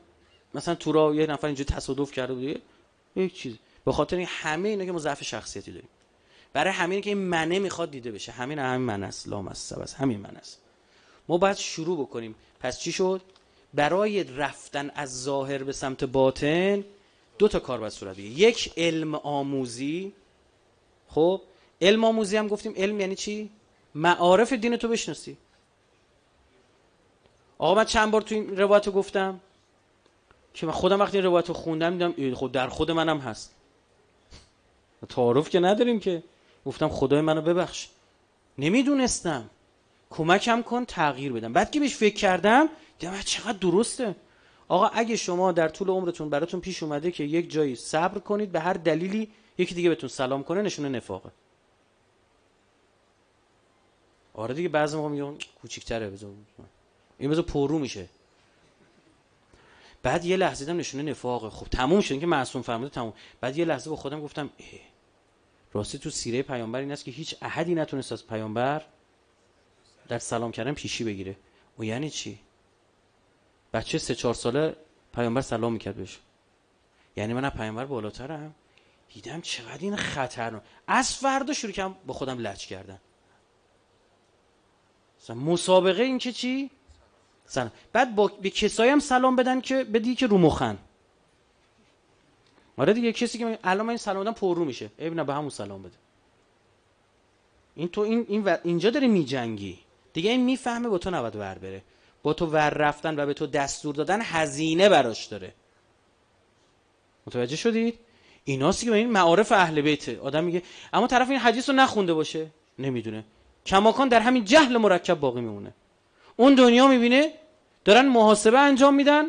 مثلا تو راه یه نفر اینجوری تصادف کرده بود. یک چیز به خاطر این همه اینا که ما ضعف شخصیتی داریم. برای همین که این منه میخواد دیده بشه. همین من است لامصب است همین من است. ما باید شروع بکنیم. پس چی شد؟ برای رفتن از ظاهر به سمت باطن دو تا کار باید صورت بگیره. یک علم آموزی. خب علم آموزی هم گفتیم علم یعنی چی؟ معارف دین تو بشناسی. آقا من چند بار تو این روایت رو گفتم که من خودم وقتی این روایت رو خوندم دیدم خود در خود منم هست. تعارف که نداریم که. گفتم خدای منو ببخش نمیدونستم کمکم کن تغییر بدم. بعد که بهش فکر کردم دیدم چقدر درسته. آقا اگه شما در طول عمرتون براتون پیش اومده که یک جایی صبر کنید به هر دلیلی یکی دیگه بهتون سلام کنه نشونه نفاقه. آره دیگه بعضی موقع میگم کوچیک‌تره بذار این بذار پررو میشه. بعد یه لحظه دیدم نشونه نفاقه. خب تموم شد که معصوم فرموده تموم. بعد یه لحظه با خودم گفتم راستی تو سیره پیامبر این است که هیچ احدی نتونست از پیامبر در سلام کردن پیشی بگیره. و یعنی چی؟ بچه 3-4 ساله پیامبر سلام میکرد بهش. یعنی من از پیامبر بالاترم. دیدم چقدر این خطرناک. از فردا شروع کردم با خودم لج کردن. مثلا مسابقه این که چی؟ سلام. بعد به کسایی هم سلام بدن که بدی که رو مخن. آره دیگه کسی که الان من این سلام دادم پر رو میشه. نه به همون سلام بده. این تو اینجا داره میجنگی. دیگه این میفهمه با تو نباید ور بره. با تو ور رفتن و به تو دستور دادن هزینه براش داره. متوجه شدید؟ ایناست که این معارف اهل بیته. آدم میگه اما طرف این حدیث رو نخونده باشه نمیدونه. کماکان در همین جهل مرکب باقی میمونه. اون دنیا میبینه دارن محاسبه انجام میدن.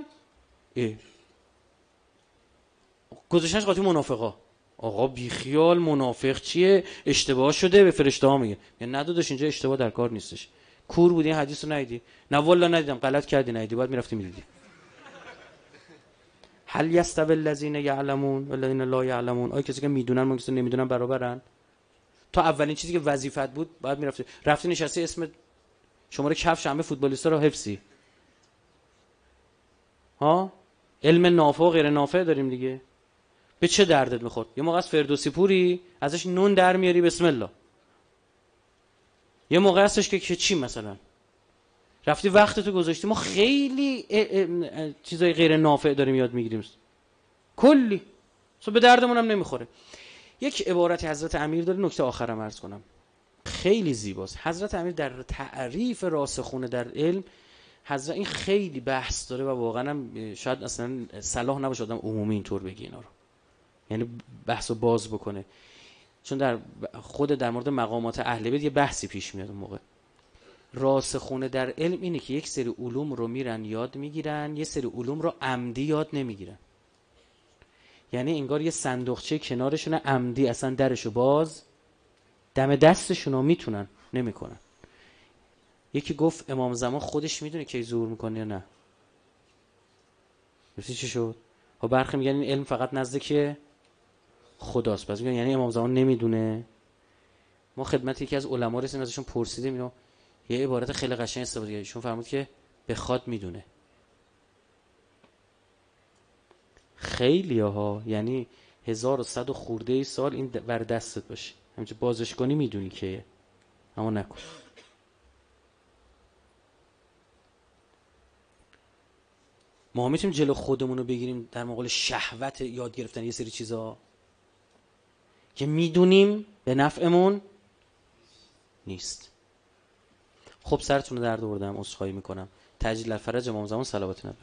گذاشتنش قاطی منافقا. آقا بیخیال منافق چیه؟ اشتباه شده به فرشته ها میگه. یعنی نداداش اینجا اشتباه در کار نیستش. کور بودی این حدیث رو ندیدی؟ نه والله ندیدم. غلط کردی ندیدی. باید میرفتی میدیدی. هل یستوی الذین یعلمون والذین لا یعلمون؟ آیا کسی که میدونن و کسی که نمیدونن برابرن؟ تا اولین چیزی که وظیفت بود باید رفتی نشستی اسم شماره کفش همه فوتبالیستا رو حفظی. ها؟ علم نافع و غیر نافع داریم دیگه. به چه دردت میخورد؟ یه موقع از فردوسی پوری ازش نون در میاری بسم الله. یه موقع هستش که چی مثلا رفتی وقتتو گذاشتی. ما خیلی چیزای غیر نافع داریم یاد میگیریم کلی به دردمون هم نمیخوره. یک عبارتی حضرت امیر داره نکته آخرم عرض کنم خیلی زیباست. حضرت امیر در تعریف راسخونه در علم حضرت این خیلی بحث داره و واقعا هم شاید اصلا صلاح نباشه آدم عمومی اینطور بگی اینا رو، یعنی بحثو باز بکنه، چون در مورد مقامات اهل بیت یه بحثی پیش میاد. اون موقع راسخونه در علم اینه که یک سری علوم رو میرن یاد میگیرن، یه سری علوم رو عمدی یاد نمیگیرن. یعنی انگار یه صندوقچه کنارشون عمدی اصلا درشو باز دم دستشون رو میتونن نمیکنن. یکی گفت امام زمان خودش میدونه کی ظهور میکنه یا نه. گفتی چی شد؟ ها برخی میگن این علم فقط نزد که خداست. پس میگن یعنی امام زمان نمیدونه. ما خدمت یکی از علما رسیدیم ازشون پرسیدیم اینو یه عبارت خیلی قشنگ استفاده کرد، ایشون فرمود که بخواد میدونه. خیلی ها، یعنی 1100 و خورده سال این بر دستت باشه، همینجور بازش کنی میدونی که، اما نکن. ما میتونیم جلو خودمون رو بگیریم در مقابل شهوت یاد گرفتن یه سری چیزا که میدونیم به نفعمون نیست. خب سرتون رو درد آوردم، عذرخواهی میکنم. تجلیل الفرج امام زمان صلوات نبی.